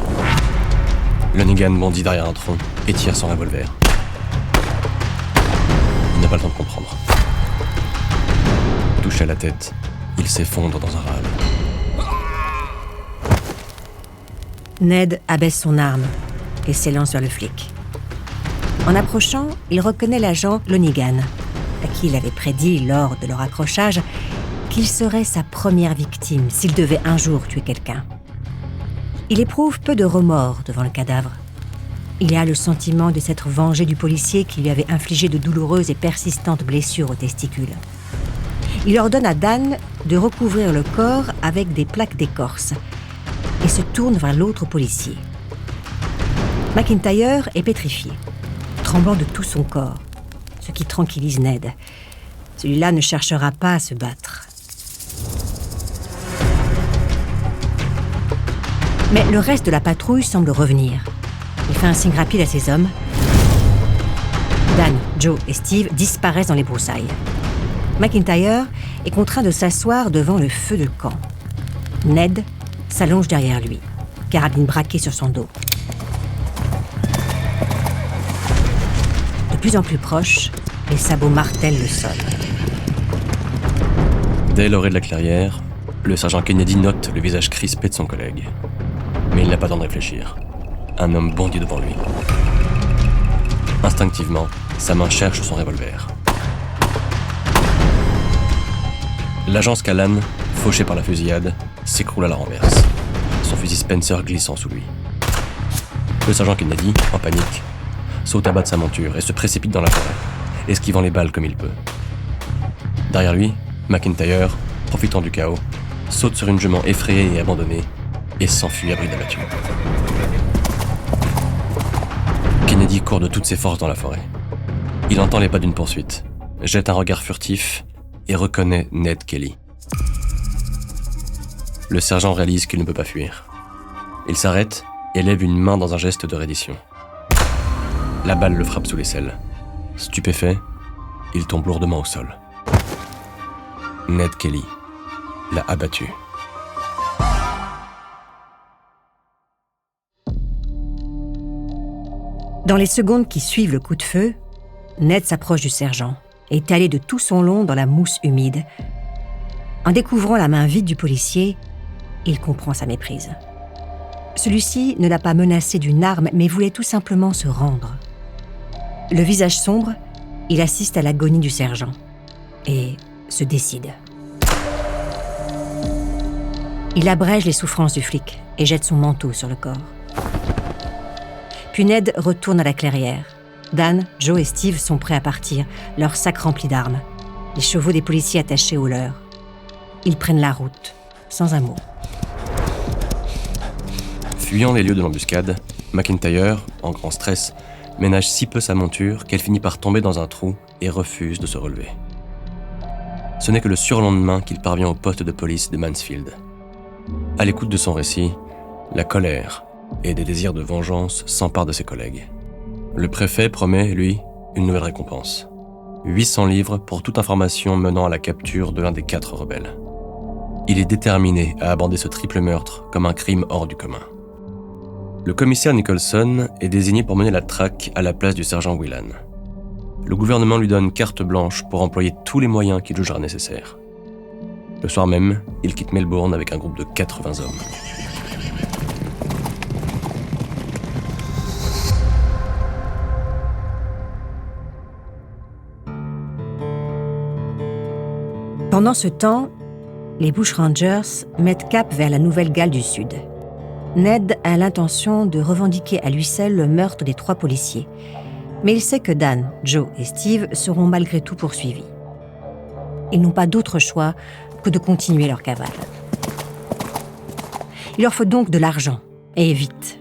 Lonigan bondit derrière un tronc et tire son revolver. Il n'a pas le temps de comprendre. Touché à la tête, il s'effondre dans un râle. Ned abaisse son arme et s'élance vers le flic. En approchant, il reconnaît l'agent Lonigan, à qui il avait prédit lors de leur accrochage qu'il serait sa première victime s'il devait un jour tuer quelqu'un. Il éprouve peu de remords devant le cadavre. Il a le sentiment de s'être vengé du policier qui lui avait infligé de douloureuses et persistantes blessures aux testicules. Il ordonne à Dan de recouvrir le corps avec des plaques d'écorce et se tourne vers l'autre policier. McIntyre est pétrifié, tremblant de tout son corps, ce qui tranquillise Ned. Celui-là ne cherchera pas à se battre. Mais le reste de la patrouille semble revenir. Il fait un signe rapide à ses hommes. Dan, Joe et Steve disparaissent dans les broussailles. McIntyre est contraint de s'asseoir devant le feu de camp. Ned s'allonge derrière lui, carabine braquée sur son dos. De plus en plus proche, les sabots martèlent le sol. Dès l'orée de la clairière, le sergent Kennedy note le visage crispé de son collègue. Mais il n'a pas le temps de réfléchir. Un homme bondit devant lui. Instinctivement, sa main cherche son revolver. L'agent Scallan, fauché par la fusillade, s'écroule à la renverse, son fusil Spencer glissant sous lui. Le sergent Kennedy, en panique, saute à bas de sa monture et se précipite dans la forêt, esquivant les balles comme il peut. Derrière lui, McIntyre, profitant du chaos, saute sur une jument effrayée et abandonnée et s'enfuit à bride abattue. Kennedy court de toutes ses forces dans la forêt. Il entend les pas d'une poursuite, jette un regard furtif et reconnaît Ned Kelly. Le sergent réalise qu'il ne peut pas fuir. Il s'arrête et lève une main dans un geste de reddition. La balle le frappe sous l'aisselle. Stupéfait, il tombe lourdement au sol. Ned Kelly l'a abattu. Dans les secondes qui suivent le coup de feu, Ned s'approche du sergent, étalé de tout son long dans la mousse humide. En découvrant la main vide du policier, il comprend sa méprise. Celui-ci ne l'a pas menacé d'une arme, mais voulait tout simplement se rendre. Le visage sombre, il assiste à l'agonie du sergent et se décide. Il abrège les souffrances du flic et jette son manteau sur le corps. Puis Ned retourne à la clairière. Dan, Joe et Steve sont prêts à partir, leurs sacs remplis d'armes, les chevaux des policiers attachés aux leurs. Ils prennent la route, sans un mot. Fuyant les lieux de l'embuscade, McIntyre, en grand stress, ménage si peu sa monture qu'elle finit par tomber dans un trou et refuse de se relever. Ce n'est que le surlendemain qu'il parvient au poste de police de Mansfield. À l'écoute de son récit, la colère et des désirs de vengeance s'emparent de ses collègues. Le préfet promet, lui, une nouvelle récompense. 800 livres pour toute information menant à la capture de l'un des 4 rebelles. Il est déterminé à aborder ce triple meurtre comme un crime hors du commun. Le commissaire Nicholson est désigné pour mener la traque à la place du sergent Whelan. Le gouvernement lui donne carte blanche pour employer tous les moyens qu'il jugera nécessaires. Le soir même, il quitte Melbourne avec un groupe de 80 hommes. Pendant ce temps, les Bushrangers mettent cap vers la Nouvelle-Galles du Sud. Ned a l'intention de revendiquer à lui seul le meurtre des 3 policiers. Mais il sait que Dan, Joe et Steve seront malgré tout poursuivis. Ils n'ont pas d'autre choix que de continuer leur cavale. Il leur faut donc de l'argent, et vite.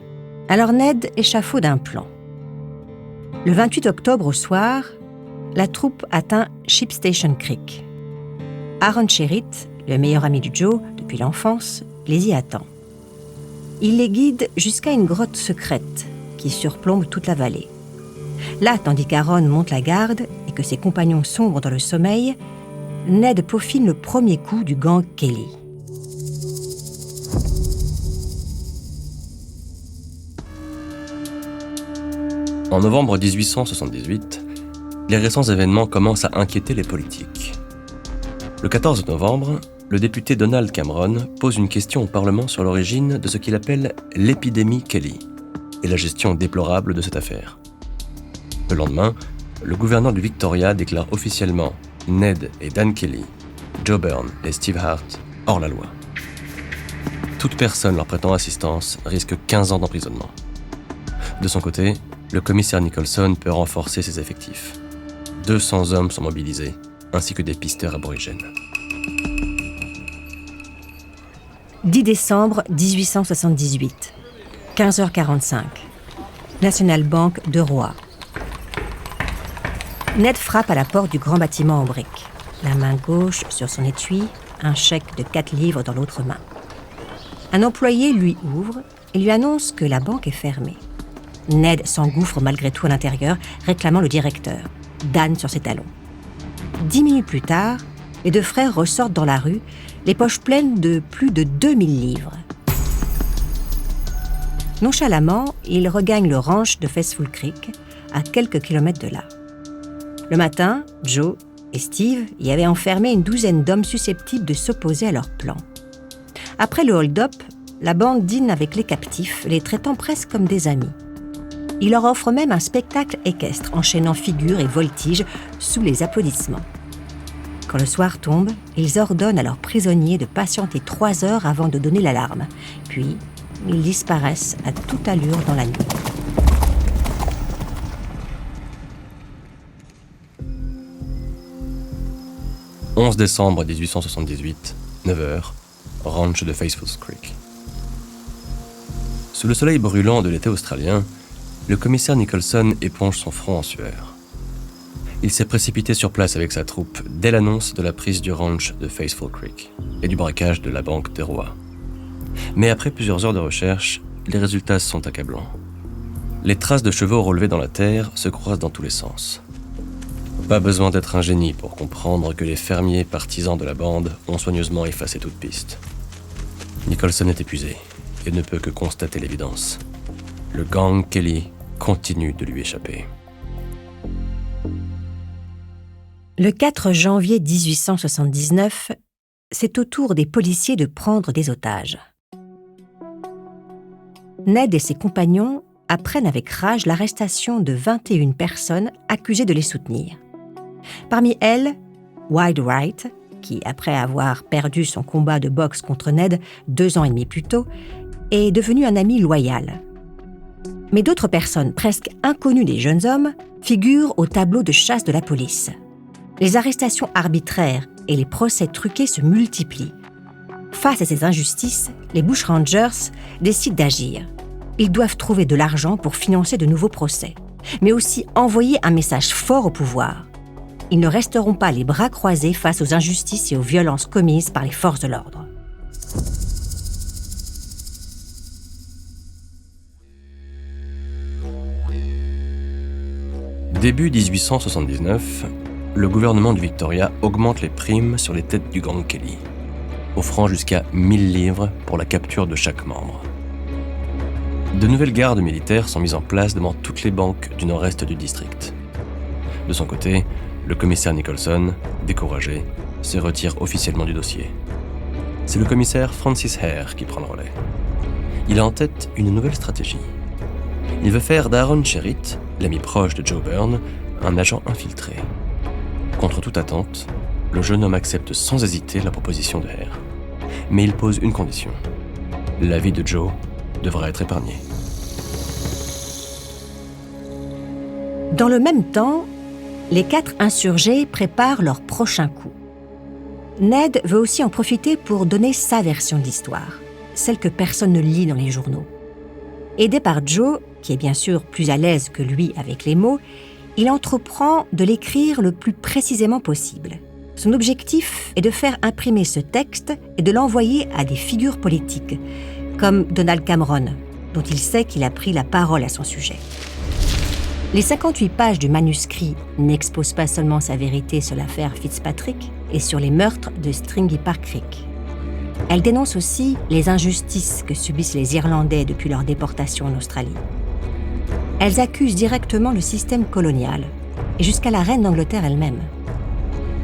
Alors Ned échafaude un plan. Le 28 octobre au soir, la troupe atteint Ship Station Creek. Aaron Sherritt, le meilleur ami du Joe depuis l'enfance, les y attend. Il les guide jusqu'à une grotte secrète qui surplombe toute la vallée. Là, tandis qu'Aaron monte la garde et que ses compagnons sombrent dans le sommeil, Ned peaufine le premier coup du gang Kelly. En novembre 1878, les récents événements commencent à inquiéter les politiques. Le 14 novembre, le député Donald Cameron pose une question au Parlement sur l'origine de ce qu'il appelle l'épidémie Kelly et la gestion déplorable de cette affaire. Le lendemain, le gouverneur du Victoria déclare officiellement Ned et Dan Kelly, Joe Byrne et Steve Hart hors la loi. Toute personne leur prêtant assistance risque 15 ans d'emprisonnement. De son côté, le commissaire Nicholson peut renforcer ses effectifs. 200 hommes sont mobilisés, ainsi que des pisteurs aborigènes. 10 décembre 1878, 15h45, National Bank de Roa. Ned frappe à la porte du grand bâtiment en briques. La main gauche sur son étui, un chèque de 4 livres dans l'autre main. Un employé lui ouvre et lui annonce que la banque est fermée. Ned s'engouffre malgré tout à l'intérieur, réclamant le directeur, Dan sur ses talons. 10 minutes plus tard, les deux frères ressortent dans la rue, les poches pleines de plus de 2000 livres. Nonchalamment, ils regagnent le ranch de Faithful Creek, à quelques kilomètres de là. Le matin, Joe et Steve y avaient enfermé une douzaine d'hommes susceptibles de s'opposer à leur plan. Après le hold-up, la bande dîne avec les captifs, les traitant presque comme des amis. Il leur offre même un spectacle équestre, enchaînant figures et voltiges sous les applaudissements. Quand le soir tombe, ils ordonnent à leurs prisonniers de patienter 3 heures avant de donner l'alarme. Puis, ils disparaissent à toute allure dans la nuit. « 11 décembre 1878, 9h, ranch de Faithful Creek. » Sous le soleil brûlant de l'été australien, le commissaire Nicholson éponge son front en sueur. Il s'est précipité sur place avec sa troupe dès l'annonce de la prise du ranch de Faithful Creek et du braquage de la banque des rois. Mais après plusieurs heures de recherche, les résultats sont accablants. Les traces de chevaux relevées dans la terre se croisent dans tous les sens. Pas besoin d'être un génie pour comprendre que les fermiers partisans de la bande ont soigneusement effacé toute piste. Nicholson est épuisé et ne peut que constater l'évidence. Le gang Kelly continue de lui échapper. Le 4 janvier 1879, c'est au tour des policiers de prendre des otages. Ned et ses compagnons apprennent avec rage l'arrestation de 21 personnes accusées de les soutenir. Parmi elles, Wide Wright, qui, après avoir perdu son combat de boxe contre Ned 2 ans et demi plus tôt, est devenu un ami loyal. Mais d'autres personnes, presque inconnues des jeunes hommes, figurent au tableau de chasse de la police. Les arrestations arbitraires et les procès truqués se multiplient. Face à ces injustices, les Bushrangers décident d'agir. Ils doivent trouver de l'argent pour financer de nouveaux procès, mais aussi envoyer un message fort au pouvoir. Ils ne resteront pas les bras croisés face aux injustices et aux violences commises par les forces de l'ordre. Début 1879, le gouvernement du Victoria augmente les primes sur les têtes du gang Kelly, offrant jusqu'à 1000 livres pour la capture de chaque membre. De nouvelles gardes militaires sont mises en place devant toutes les banques du nord-est du district. De son côté, le commissaire Nicholson, découragé, se retire officiellement du dossier. C'est le commissaire Francis Hare qui prend le relais. Il a en tête une nouvelle stratégie. Il veut faire d'Aaron Sherritt, l'ami proche de Joe Byrne, un agent infiltré. Contre toute attente, le jeune homme accepte sans hésiter la proposition de Hare. Mais il pose une condition. La vie de Joe devra être épargnée. Dans le même temps, les 4 insurgés préparent leur prochain coup. Ned veut aussi en profiter pour donner sa version de l'histoire, celle que personne ne lit dans les journaux. Aidé par Joe, qui est bien sûr plus à l'aise que lui avec les mots, il entreprend de l'écrire le plus précisément possible. Son objectif est de faire imprimer ce texte et de l'envoyer à des figures politiques, comme Donald Cameron, dont il sait qu'il a pris la parole à son sujet. Les 58 pages du manuscrit n'exposent pas seulement sa vérité sur l'affaire Fitzpatrick et sur les meurtres de Stringy Park Creek. Elles dénoncent aussi les injustices que subissent les Irlandais depuis leur déportation en Australie. Elles accusent directement le système colonial, et jusqu'à la reine d'Angleterre elle-même.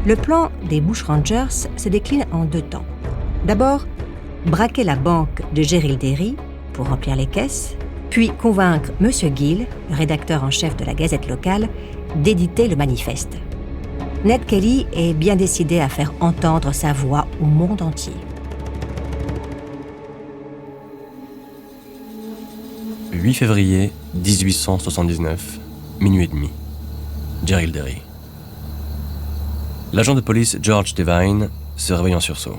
Le plan des Bushrangers se décline en 2 temps. D'abord, braquer la banque de Gerald Derry pour remplir les caisses, puis convaincre M. Gill, le rédacteur en chef de la Gazette locale, d'éditer le manifeste. Ned Kelly est bien décidé à faire entendre sa voix au monde entier. 8 février 1879, minuit et demi. Gerald Derry. L'agent de police George Devine se réveille en sursaut.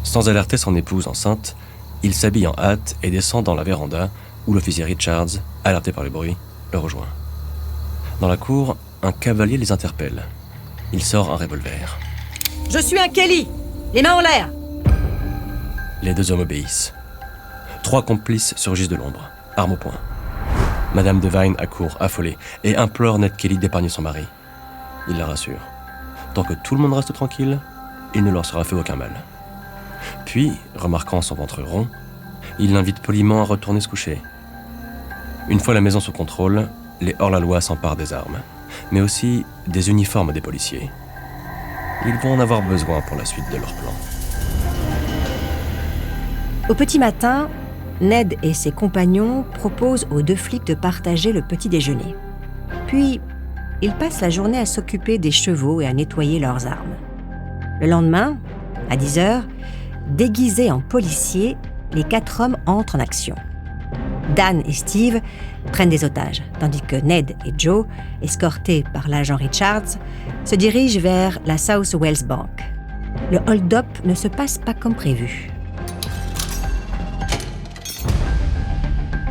Sans alerter son épouse enceinte, il s'habille en hâte et descend dans la véranda où l'officier Richards, alerté par le bruit, le rejoint. Dans la cour, un cavalier les interpelle. Il sort un revolver. Je suis un Kelly! Les mains en l'air! Les 2 hommes obéissent. 3 complices surgissent de l'ombre, armes au poing. Madame Devine accourt, affolée, et implore Ned Kelly d'épargner son mari. Il la rassure. Tant que tout le monde reste tranquille, il ne leur sera fait aucun mal. Puis, remarquant son ventre rond, il l'invite poliment à retourner se coucher. Une fois la maison sous contrôle, les hors-la-loi s'emparent des armes, mais aussi des uniformes des policiers. Ils vont en avoir besoin pour la suite de leur plan. Au petit matin, Ned et ses compagnons proposent aux 2 flics de partager le petit déjeuner. Puis, ils passent la journée à s'occuper des chevaux et à nettoyer leurs armes. Le lendemain, à 10h, déguisés en policiers, les 4 hommes entrent en action. Dan et Steve prennent des otages, tandis que Ned et Joe, escortés par l'agent Richards, se dirigent vers la South Wales Bank. Le hold-up ne se passe pas comme prévu.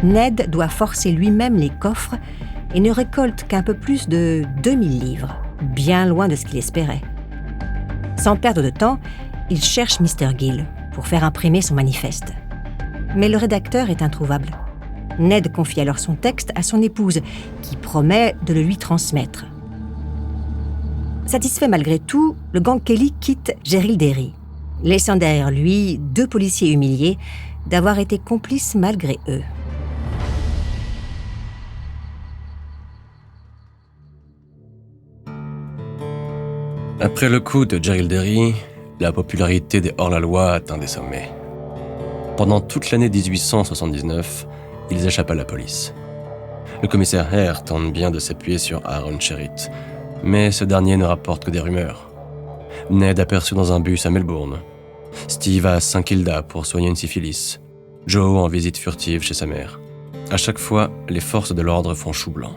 Ned doit forcer lui-même les coffres et ne récolte qu'un peu plus de 2000 livres, bien loin de ce qu'il espérait. Sans perdre de temps, il cherche Mr. Gill pour faire imprimer son manifeste. Mais le rédacteur est introuvable. Ned confie alors son texte à son épouse, qui promet de le lui transmettre. Satisfait malgré tout, le gang Kelly quitte Gerald Derry, laissant derrière lui 2 policiers humiliés d'avoir été complices malgré eux. Après le coup de Gerald Derry, la popularité des hors-la-loi atteint des sommets. Pendant toute l'année 1879, ils échappent à la police. Le commissaire Hare tente bien de s'appuyer sur Aaron Sherritt, mais ce dernier ne rapporte que des rumeurs. Ned aperçu dans un bus à Melbourne. Steve à Saint-Kilda pour soigner une syphilis. Joe en visite furtive chez sa mère. À chaque fois, les forces de l'ordre font chou blanc.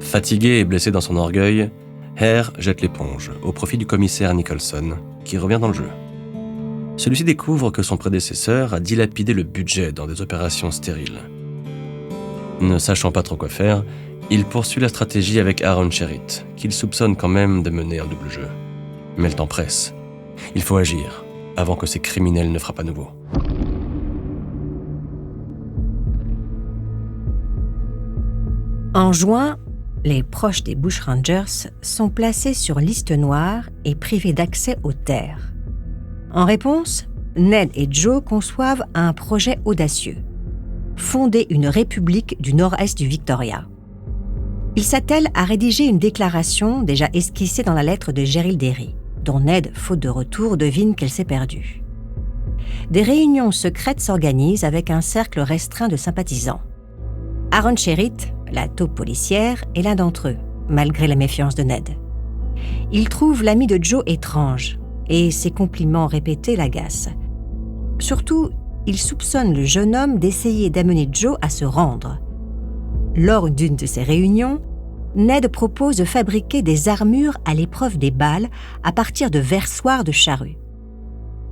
Fatigué et blessé dans son orgueil, Hare jette l'éponge au profit du commissaire Nicholson, qui revient dans le jeu. Celui-ci découvre que son prédécesseur a dilapidé le budget dans des opérations stériles. Ne sachant pas trop quoi faire, il poursuit la stratégie avec Aaron Sherritt, qu'il soupçonne quand même de mener un double jeu. Mais le temps presse. Il faut agir, avant que ces criminels ne frappent à nouveau. En juin, les proches des Bushrangers sont placés sur liste noire et privés d'accès aux terres. En réponse, Ned et Joe conçoivent un projet audacieux: fonder une république du nord-est du Victoria. Ils s'attellent à rédiger une déclaration déjà esquissée dans la lettre de Gerald Derry, dont Ned, faute de retour, devine qu'elle s'est perdue. Des réunions secrètes s'organisent avec un cercle restreint de sympathisants. Aaron Sherritt, la taupe policière, est l'un d'entre eux, malgré la méfiance de Ned. Il trouve l'ami de Joe étrange, et ses compliments répétés l'agacent. Surtout, il soupçonne le jeune homme d'essayer d'amener Joe à se rendre. Lors d'une de ces réunions, Ned propose de fabriquer des armures à l'épreuve des balles à partir de versoirs de charrues.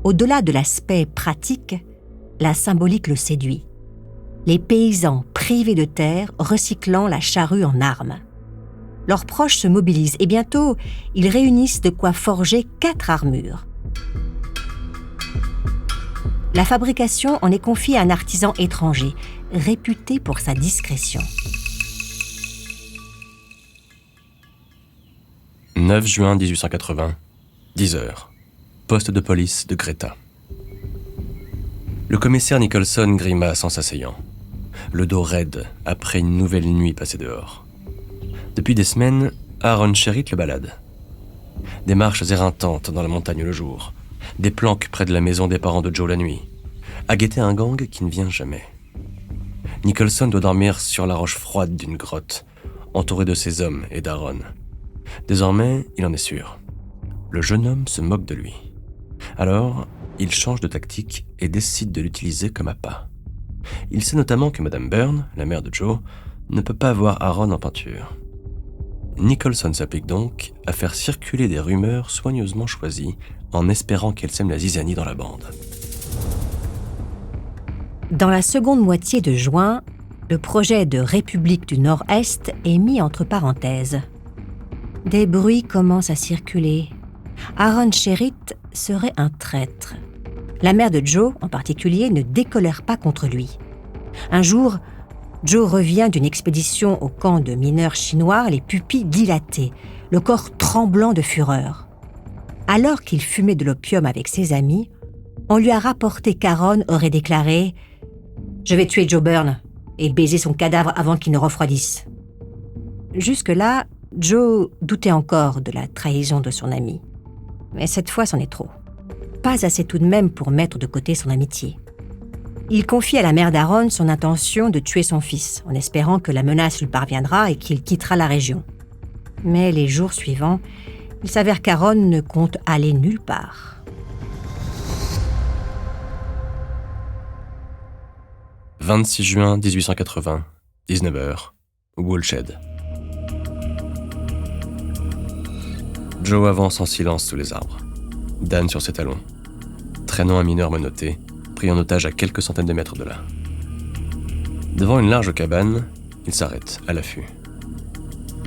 Au-delà de l'aspect pratique, la symbolique le séduit. Les paysans privés de terre recyclant la charrue en armes. Leurs proches se mobilisent et bientôt, ils réunissent de quoi forger 4 armures. La fabrication en est confiée à un artisan étranger, réputé pour sa discrétion. 9 juin 1880, 10h. Poste de police de Greta. Le commissaire Nicholson grimace en s'asseyant, le dos raide après une nouvelle nuit passée dehors. Depuis des semaines, Aaron Sherritt le balade. Des marches éreintantes dans la montagne le jour, des planques près de la maison des parents de Joe la nuit, à guetter un gang qui ne vient jamais. Nicholson doit dormir sur la roche froide d'une grotte, entouré de ses hommes et d'Aaron. Désormais, il en est sûr. Le jeune homme se moque de lui. Alors, il change de tactique et décide de l'utiliser comme appât. Il sait notamment que Madame Byrne, la mère de Joe, ne peut pas voir Aaron en peinture. Nicholson s'applique donc à faire circuler des rumeurs soigneusement choisies en espérant qu'elles sèment la zizanie dans la bande. Dans la seconde moitié de juin, le projet de République du Nord-Est est mis entre parenthèses. Des bruits commencent à circuler. Aaron Sherritt serait un traître. La mère de Joe, en particulier, ne décolère pas contre lui. Un jour, Joe revient d'une expédition au camp de mineurs chinois, les pupilles dilatées, le corps tremblant de fureur. Alors qu'il fumait de l'opium avec ses amis, on lui a rapporté qu'Aaron aurait déclaré « Je vais tuer Joe Byrne et baiser son cadavre avant qu'il ne refroidisse. » Jusque-là, Joe doutait encore de la trahison de son ami. Mais cette fois, c'en est trop. Pas assez tout de même pour mettre de côté son amitié. Il confie à la mère d'Aaron son intention de tuer son fils, en espérant que la menace lui parviendra et qu'il quittera la région. Mais les jours suivants, il s'avère qu'Aaron ne compte aller nulle part. « 26 juin 1880, 19h, Woolshed. Joe avance en silence sous les arbres. Dan sur ses talons, traînant un mineur menotté, pris en otage à quelques centaines de mètres de là. Devant une large cabane, il s'arrête, à l'affût.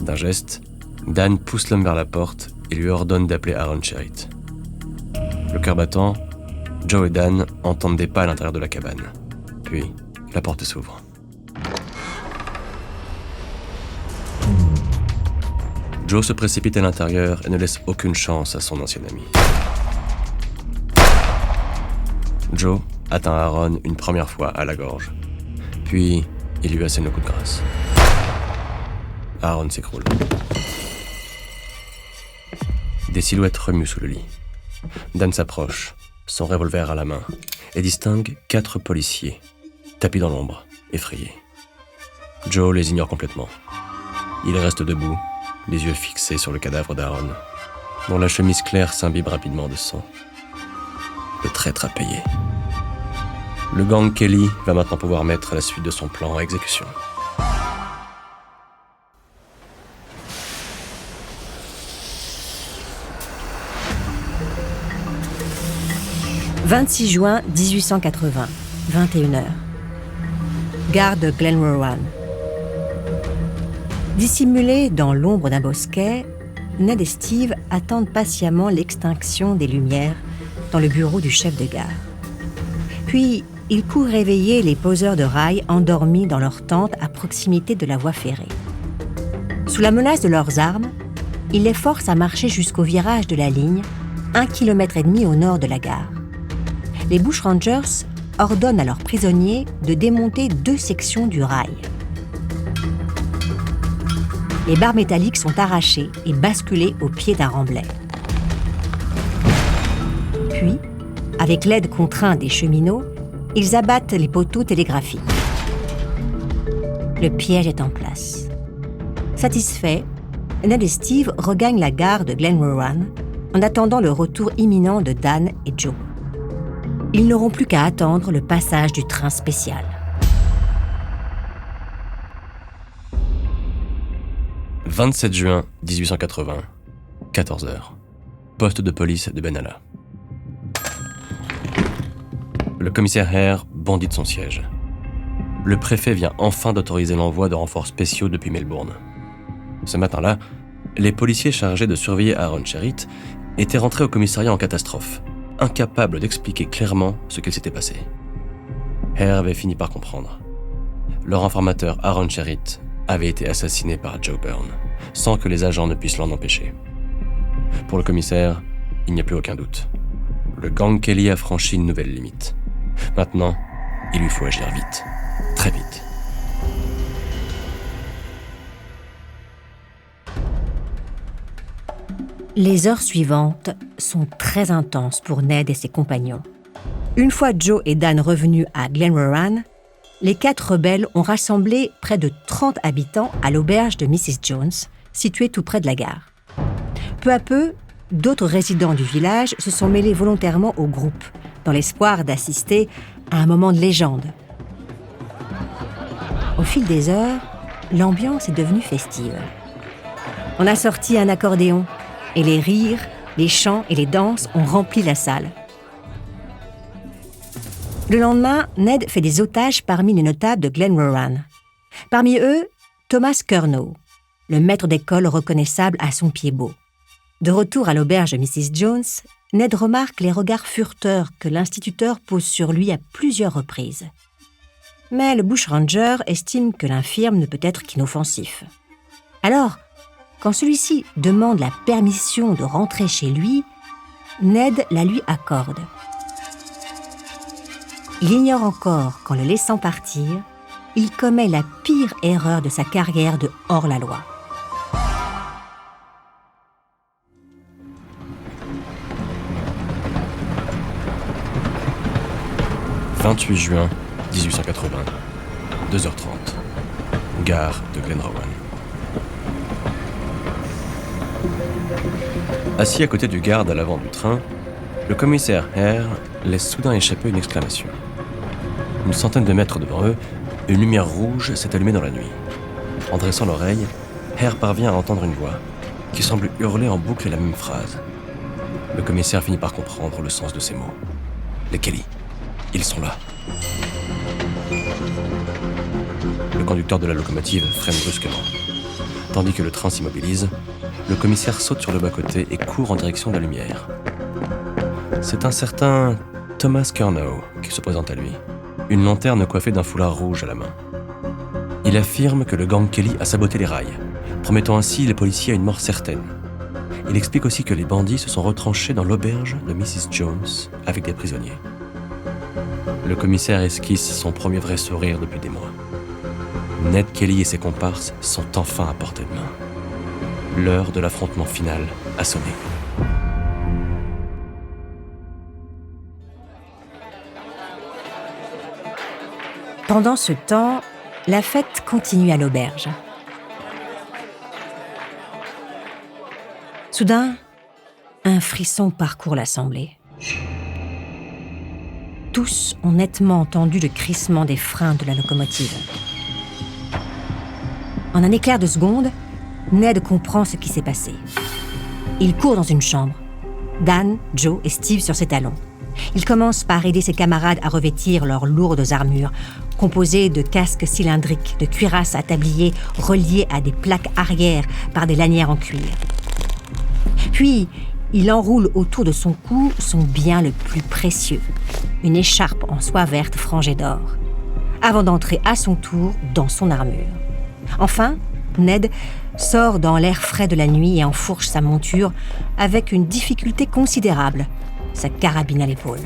D'un geste, Dan pousse l'homme vers la porte et lui ordonne d'appeler Aaron Sherritt. Le cœur battant, Joe et Dan entendent des pas à l'intérieur de la cabane. Puis, la porte s'ouvre. Joe se précipite à l'intérieur et ne laisse aucune chance à son ancien ami. Joe atteint Aaron une première fois à la gorge. Puis, il lui assène le coup de grâce. Aaron s'écroule. Des silhouettes remuent sous le lit. Dan s'approche, son revolver à la main, et distingue 4 policiers, tapis dans l'ombre, effrayés. Joe les ignore complètement. Il reste debout, les yeux fixés sur le cadavre d'Aaron, dont la chemise claire s'imbibe rapidement de sang. Le traître a payé. Le gang Kelly va maintenant pouvoir mettre la suite de son plan à exécution. « 26 juin 1880, 21h. Gare de Glenrowan. Dissimulés dans l'ombre d'un bosquet, Ned et Steve attendent patiemment l'extinction des lumières dans le bureau du chef de gare. Puis, ils courent réveiller les poseurs de rails endormis dans leur tente à proximité de la voie ferrée. Sous la menace de leurs armes, ils les forcent à marcher jusqu'au virage de la ligne, 1,5 km au nord de la gare. Les bushrangers ordonnent à leurs prisonniers de démonter 2 sections du rail. Les barres métalliques sont arrachées et basculées au pied d'un remblai. Puis, avec l'aide contrainte des cheminots, ils abattent les poteaux télégraphiques. Le piège est en place. Satisfaits, Ned et Steve regagnent la gare de Glenrowan en attendant le retour imminent de Dan et Joe. Ils n'auront plus qu'à attendre le passage du train spécial. « 27 juin 1880, 14h. Poste de police de Benalla. Le commissaire Hare bondit de son siège. Le préfet vient enfin d'autoriser l'envoi de renforts spéciaux depuis Melbourne. Ce matin-là, les policiers chargés de surveiller Aaron Sherritt étaient rentrés au commissariat en catastrophe, incapables d'expliquer clairement ce qu'il s'était passé. Hare avait fini par comprendre. Leur informateur Aaron Sherritt avait été assassiné par Joe Byrne, sans que les agents ne puissent l'en empêcher. Pour le commissaire, il n'y a plus aucun doute. Le gang Kelly a franchi une nouvelle limite. Maintenant, il lui faut agir vite, très vite. Les heures suivantes sont très intenses pour Ned et ses compagnons. Une fois Joe et Dan revenus à Glenrowan, les 4 rebelles ont rassemblé près de 30 habitants à l'auberge de Mrs. Jones, située tout près de la gare. Peu à peu, d'autres résidents du village se sont mêlés volontairement au groupe, dans l'espoir d'assister à un moment de légende. Au fil des heures, l'ambiance est devenue festive. On a sorti un accordéon, et les rires, les chants et les danses ont rempli la salle. Le lendemain, Ned fait des otages parmi les notables de Glenrowan. Parmi eux, Thomas Curnow, le maître d'école reconnaissable à son pied beau. De retour à l'auberge de Mrs. Jones, Ned remarque les regards furteurs que l'instituteur pose sur lui à plusieurs reprises. Mais le bushranger estime que l'infirme ne peut être qu'inoffensif. Alors, quand celui-ci demande la permission de rentrer chez lui, Ned la lui accorde. Il ignore encore qu'en le laissant partir, il commet la pire erreur de sa carrière de hors-la-loi. « 28 juin 1880, 2h30, gare de Glenrowan. Assis à côté du garde à l'avant du train, le commissaire Hare laisse soudain échapper une exclamation. Une centaine de mètres devant eux, une lumière rouge s'est allumée dans la nuit. En dressant l'oreille, Hare parvient à entendre une voix qui semble hurler en boucle la même phrase. Le commissaire finit par comprendre le sens de ces mots. Les Kelly, ils sont là. Le conducteur de la locomotive freine brusquement. Tandis que le train s'immobilise, le commissaire saute sur le bas-côté et court en direction de la lumière. C'est un certain Thomas Curnow qui se présente à lui, une lanterne coiffée d'un foulard rouge à la main. Il affirme que le gang Kelly a saboté les rails, promettant ainsi les policiers à une mort certaine. Il explique aussi que les bandits se sont retranchés dans l'auberge de Mrs. Jones avec des prisonniers. Le commissaire esquisse son premier vrai sourire depuis des mois. Ned Kelly et ses comparses sont enfin à portée de main. L'heure de l'affrontement final a sonné. Pendant ce temps, la fête continue à l'auberge. Soudain, un frisson parcourt l'assemblée. Tous ont nettement entendu le crissement des freins de la locomotive. En un éclair de seconde, Ned comprend ce qui s'est passé. Il court dans une chambre. Dan, Joe et Steve sur ses talons. Il commence par aider ses camarades à revêtir leurs lourdes armures, composées de casques cylindriques, de cuirasses à tablier reliées à des plaques arrière par des lanières en cuir. Puis, il enroule autour de son cou son bien le plus précieux, une écharpe en soie verte frangée d'or, avant d'entrer à son tour dans son armure. Enfin, Ned sort dans l'air frais de la nuit et enfourche sa monture avec une difficulté considérable, sa carabine à l'épaule.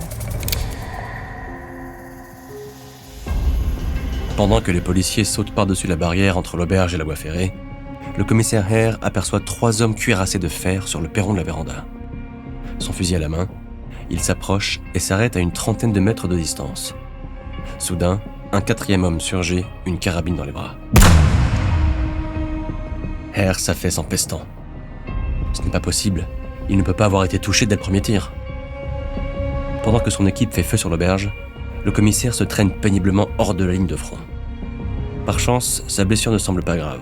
Pendant que les policiers sautent par-dessus la barrière entre l'auberge et la voie ferrée, le commissaire Hare aperçoit 3 hommes cuirassés de fer sur le perron de la véranda. Son fusil à la main, il s'approche et s'arrête à une trentaine de mètres de distance. Soudain, un 4e homme surgit, une carabine dans les bras. Hare s'affaisse en pestant. Ce n'est pas possible, il ne peut pas avoir été touché dès le premier tir. Pendant que son équipe fait feu sur l'auberge, le commissaire se traîne péniblement hors de la ligne de front. Par chance, sa blessure ne semble pas grave.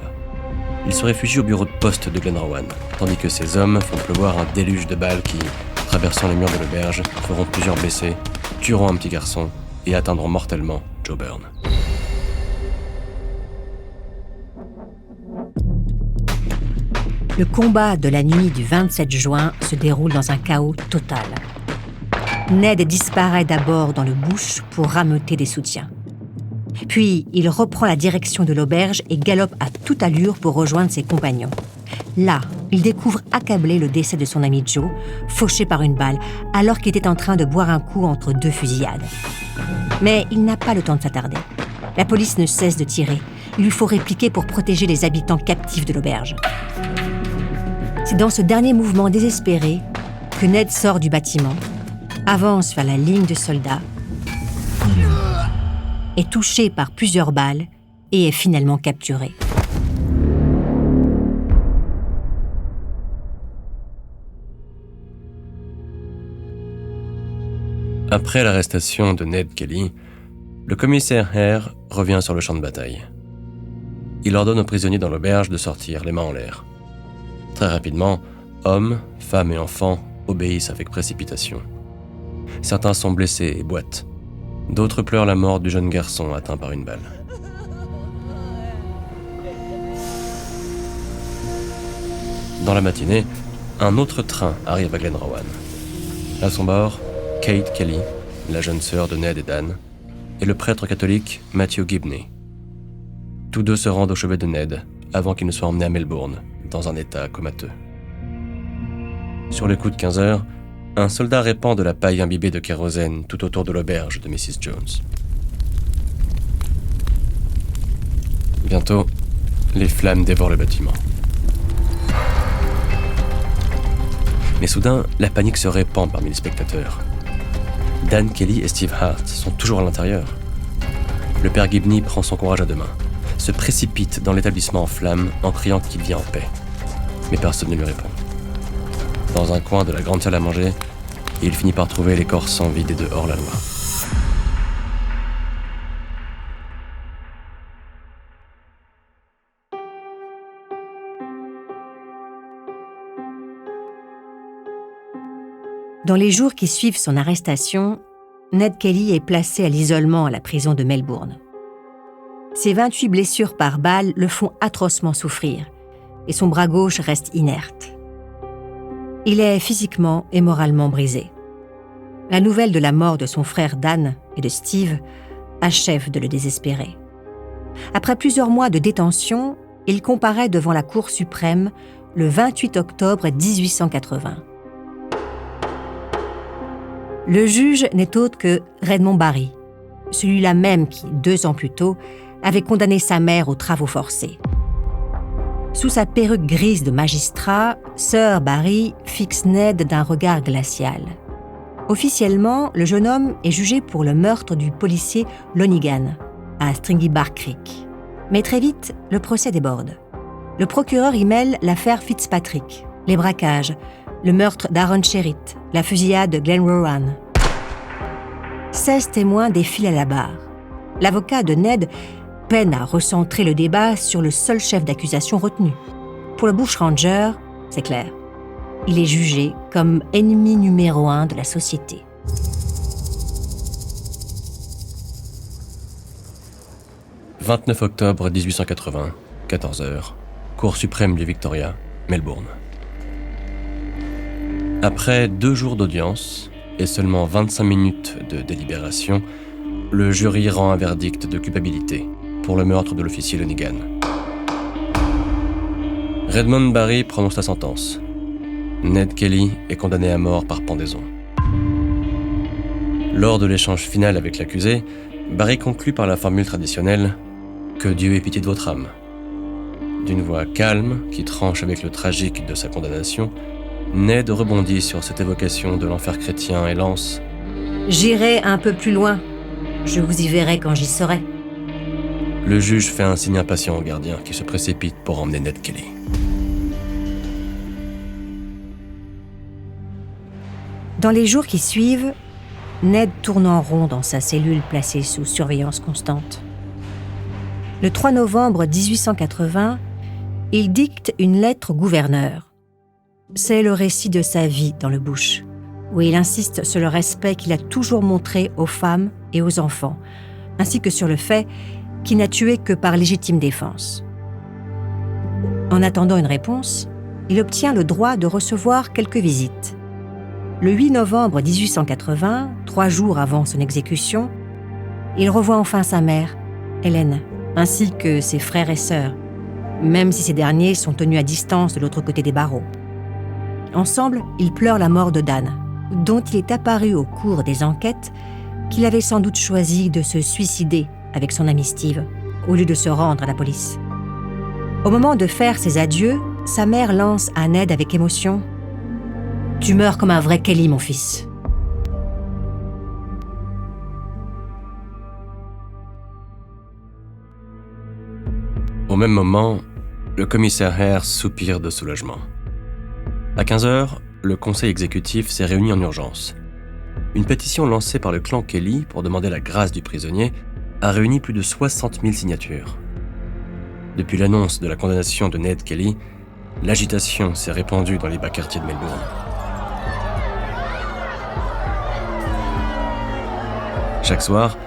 Il se réfugie au bureau de poste de Glenrowan, tandis que ses hommes font pleuvoir un déluge de balles qui, traversant les murs de l'auberge, feront plusieurs blessés, tueront un petit garçon et atteindront mortellement Joe Byrne. Le combat de la nuit du 27 juin se déroule dans un chaos total. Ned disparaît d'abord dans le bush pour rameuter des soutiens. Puis, il reprend la direction de l'auberge et galope à toute allure pour rejoindre ses compagnons. Là, il découvre accablé le décès de son ami Joe, fauché par une balle, alors qu'il était en train de boire un coup entre 2 fusillades. Mais il n'a pas le temps de s'attarder. La police ne cesse de tirer. Il lui faut répliquer pour protéger les habitants captifs de l'auberge. C'est dans ce dernier mouvement désespéré que Ned sort du bâtiment, avance vers la ligne de soldats, est touché par plusieurs balles et est finalement capturé. Après l'arrestation de Ned Kelly, le commissaire Hare revient sur le champ de bataille. Il ordonne aux prisonniers dans l'auberge de sortir les mains en l'air. Très rapidement, hommes, femmes et enfants obéissent avec précipitation. Certains sont blessés et boitent. D'autres pleurent la mort du jeune garçon atteint par une balle. Dans la matinée, un autre train arrive à Glenrowan. À son bord, Kate Kelly, la jeune sœur de Ned et Dan, et le prêtre catholique Matthew Gibney. Tous deux se rendent au chevet de Ned avant qu'il ne soit emmené à Melbourne, dans un état comateux. Sur le coup de 15 heures, un soldat répand de la paille imbibée de kérosène tout autour de l'auberge de Mrs. Jones. Bientôt, les flammes dévorent le bâtiment. Mais soudain, la panique se répand parmi les spectateurs. Dan Kelly et Steve Hart sont toujours à l'intérieur. Le père Gibney prend son courage à deux mains, se précipite dans l'établissement en flammes en criant qu'il vient en paix. Mais personne ne lui répond. Dans un coin de la grande salle à manger, il finit par trouver les corps sans vie des deux hors-la-loi. Dans les jours qui suivent son arrestation, Ned Kelly est placé à l'isolement à la prison de Melbourne. Ses 28 blessures par balle le font atrocement souffrir et son bras gauche reste inerte. Il est physiquement et moralement brisé. La nouvelle de la mort de son frère Dan et de Steve achève de le désespérer. Après plusieurs mois de détention, il comparaît devant la Cour suprême le 28 octobre 1880. Le juge n'est autre que Redmond Barry, celui-là même qui, 2 ans plus tôt, avait condamné sa mère aux travaux forcés. Sous sa perruque grise de magistrat, Sir Barry fixe Ned d'un regard glacial. Officiellement, le jeune homme est jugé pour le meurtre du policier Lonigan, à Stringy Bark Creek. Mais très vite, le procès déborde. Le procureur y mêle l'affaire Fitzpatrick, les braquages, le meurtre d'Aaron Sherritt, la fusillade de Glen Rowan. 16 témoins défilent à la barre. L'avocat de Ned peine à recentrer le débat sur le seul chef d'accusation retenu. Pour le bushranger, c'est clair. Il est jugé comme ennemi numéro 1 de la société. « 29 octobre 1880, 14h, Cour suprême du Victoria, Melbourne. Après 2 jours d'audience et seulement 25 minutes de délibération, le jury rend un verdict de culpabilité pour le meurtre de l'officier Lonigan. Redmond Barry prononce la sentence. Ned Kelly est condamné à mort par pendaison. Lors de l'échange final avec l'accusé, Barry conclut par la formule traditionnelle « Que Dieu ait pitié de votre âme ». D'une voix calme, qui tranche avec le tragique de sa condamnation, Ned rebondit sur cette évocation de l'enfer chrétien et lance « J'irai un peu plus loin. Je vous y verrai quand j'y serai. » Le juge fait un signe impatient au gardien qui se précipite pour emmener Ned Kelly. Dans les jours qui suivent, Ned tourne en rond dans sa cellule placée sous surveillance constante. Le 3 novembre 1880, il dicte une lettre au gouverneur. C'est le récit de sa vie dans le bush, où il insiste sur le respect qu'il a toujours montré aux femmes et aux enfants, ainsi que sur le fait qu'il n'a tué que par légitime défense. En attendant une réponse, il obtient le droit de recevoir quelques visites. Le 8 novembre 1880, 3 jours avant son exécution, il revoit enfin sa mère, Hélène, ainsi que ses frères et sœurs, même si ces derniers sont tenus à distance de l'autre côté des barreaux. Ensemble, ils pleurent la mort de Dan, dont il est apparu au cours des enquêtes qu'il avait sans doute choisi de se suicider avec son ami Steve, au lieu de se rendre à la police. Au moment de faire ses adieux, sa mère lance à Ned avec émotion « Tu meurs comme un vrai Kelly, mon fils. » Au même moment, le commissaire Hare soupire de soulagement. À 15h, le conseil exécutif s'est réuni en urgence. Une pétition lancée par le clan Kelly pour demander la grâce du prisonnier a réuni plus de 60 000 signatures. Depuis l'annonce de la condamnation de Ned Kelly, l'agitation s'est répandue dans les bas quartiers de Melbourne. Chaque soir,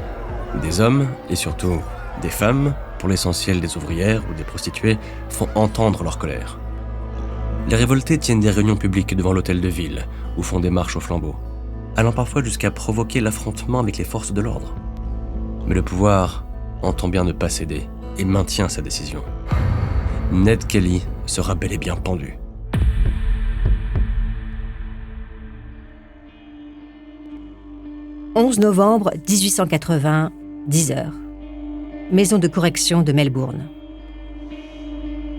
des hommes, et surtout des femmes, pour l'essentiel des ouvrières ou des prostituées, font entendre leur colère. Les révoltés tiennent des réunions publiques devant l'hôtel de ville, ou font des marches au flambeau. allant parfois jusqu'à provoquer l'affrontement avec les forces de l'ordre. Mais le pouvoir entend bien ne pas céder et maintient sa décision. Ned Kelly sera bel et bien pendu. « 11 novembre 1880, 10h. Maison de correction de Melbourne.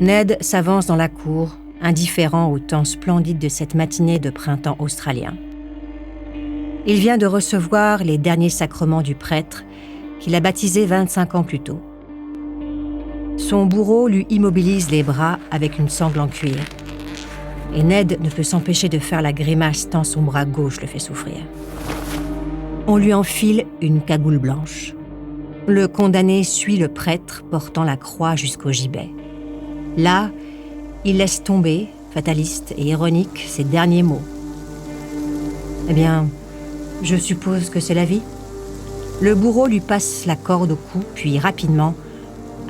Ned s'avance dans la cour, indifférent au temps splendide de cette matinée de printemps australien. Il vient de recevoir les derniers sacrements du prêtre qu'il a baptisé 25 ans plus tôt. Son bourreau lui immobilise les bras avec une sangle en cuir. Et Ned ne peut s'empêcher de faire la grimace tant son bras gauche le fait souffrir. On lui enfile une cagoule blanche. Le condamné suit le prêtre portant la croix jusqu'au gibet. Là, il laisse tomber, fataliste et ironique, ses derniers mots. « Eh bien, je suppose que c'est la vie ?» Le bourreau lui passe la corde au cou, puis rapidement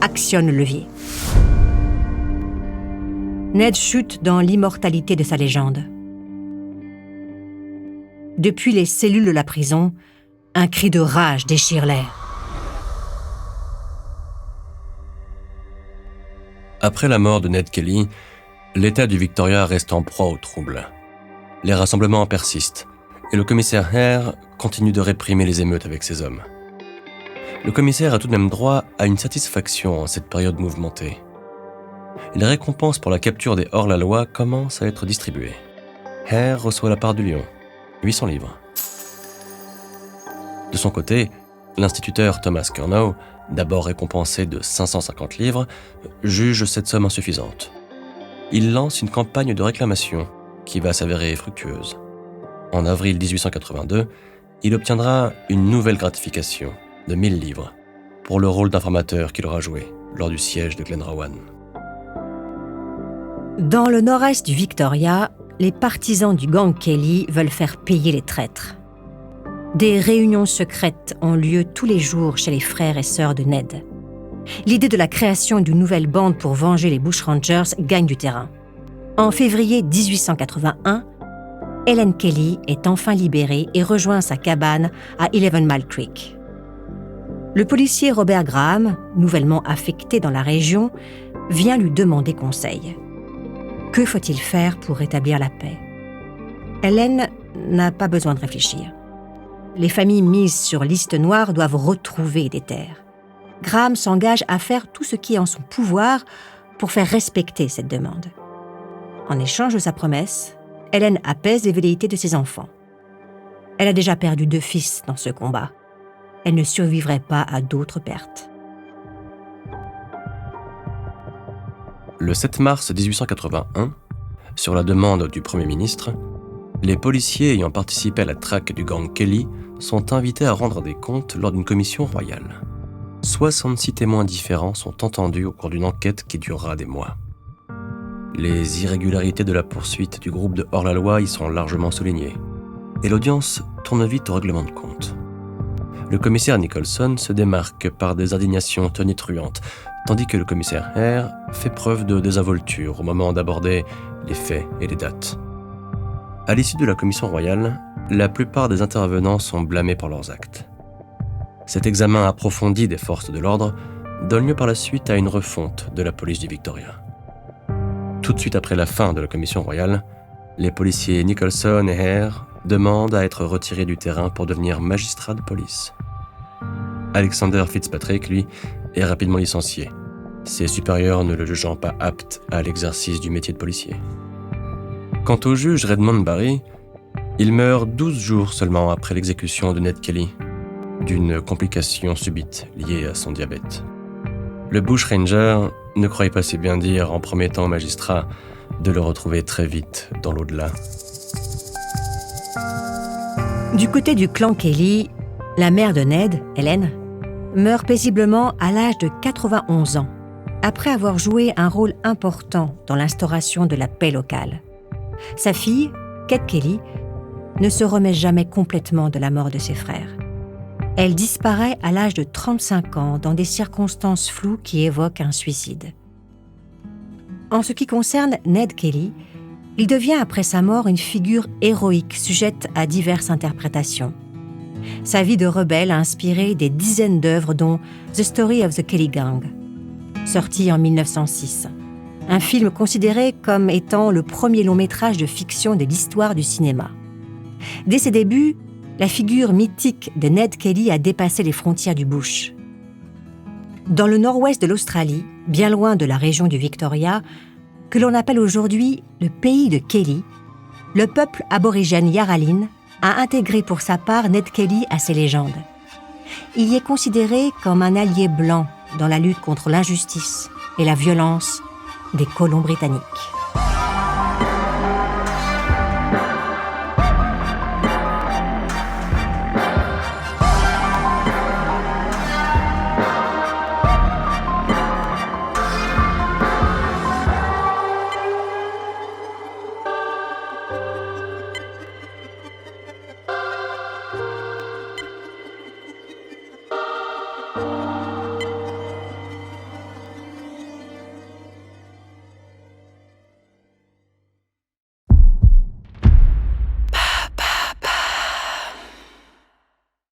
actionne le levier. Ned chute dans l'immortalité de sa légende. Depuis les cellules de la prison, un cri de rage déchire l'air. Après la mort de Ned Kelly, l'État du Victoria reste en proie au trouble. Les rassemblements persistent et le commissaire Hare continue de réprimer les émeutes avec ses hommes. Le commissaire a tout de même droit à une satisfaction en cette période mouvementée. Les récompenses pour la capture des hors-la-loi commencent à être distribuées. Hare reçoit la part du lion, 800 livres. De son côté, l'instituteur Thomas Curnow, d'abord récompensé de 550 livres, juge cette somme insuffisante. Il lance une campagne de réclamation qui va s'avérer fructueuse. En avril 1882, il obtiendra une nouvelle gratification de 1000 livres pour le rôle d'informateur qu'il aura joué lors du siège de Glenrowan. Dans le nord-est du Victoria, les partisans du gang Kelly veulent faire payer les traîtres. Des réunions secrètes ont lieu tous les jours chez les frères et sœurs de Ned. L'idée de la création d'une nouvelle bande pour venger les Bushrangers gagne du terrain. En février 1881, Helen Kelly est enfin libérée et rejoint sa cabane à 11 Mile Creek. Le policier Robert Graham, nouvellement affecté dans la région, vient lui demander conseil. Que faut-il faire pour rétablir la paix ? Helen n'a pas besoin de réfléchir. Les familles mises sur liste noire doivent retrouver des terres. Graham s'engage à faire tout ce qui est en son pouvoir pour faire respecter cette demande. En échange de sa promesse, Helen apaise les velléités de ses enfants. Elle a déjà perdu 2 fils dans ce combat. Elle ne survivrait pas à d'autres pertes. Le 7 mars 1881, sur la demande du Premier ministre, les policiers ayant participé à la traque du gang Kelly sont invités à rendre des comptes lors d'une commission royale. 66 témoins différents sont entendus au cours d'une enquête qui durera des mois. Les irrégularités de la poursuite du groupe de hors-la-loi y sont largement soulignées, et l'audience tourne vite au règlement de compte. Le commissaire Nicholson se démarque par des indignations tonitruantes, tandis que le commissaire Hare fait preuve de désinvolture au moment d'aborder les faits et les dates. À l'issue de la commission royale, la plupart des intervenants sont blâmés pour leurs actes. Cet examen approfondi des forces de l'ordre donne lieu par la suite à une refonte de la police du Victoria. Tout de suite après la fin de la commission royale, les policiers Nicholson et Hare demandent à être retirés du terrain pour devenir magistrats de police. Alexander Fitzpatrick, lui, est rapidement licencié, ses supérieurs ne le jugeant pas apte à l'exercice du métier de policier. Quant au juge Redmond Barry, il meurt 12 jours seulement après l'exécution de Ned Kelly, d'une complication subite liée à son diabète. Le bushranger ne croyait pas si bien dire en promettant au magistrat de le retrouver très vite dans l'au-delà. Du côté du clan Kelly, la mère de Ned, Helen, meurt paisiblement à l'âge de 91 ans, après avoir joué un rôle important dans l'instauration de la paix locale. Sa fille, Kate Kelly, ne se remet jamais complètement de la mort de ses frères. Elle disparaît à l'âge de 35 ans dans des circonstances floues qui évoquent un suicide. En ce qui concerne Ned Kelly, Il devient après sa mort une figure héroïque sujette à diverses interprétations. Sa vie de rebelle a inspiré des dizaines d'œuvres dont The Story of the Kelly Gang, sorti en 1906. Un film considéré comme étant le premier long-métrage de fiction de l'histoire du cinéma. Dès ses débuts, la figure mythique de Ned Kelly a dépassé les frontières du bush. Dans le nord-ouest de l'Australie, bien loin de la région du Victoria, que l'on appelle aujourd'hui le pays de Kelly, le peuple aborigène Yarralin a intégré pour sa part Ned Kelly à ses légendes. Il y est considéré comme un allié blanc dans la lutte contre l'injustice et la violence des colons britanniques.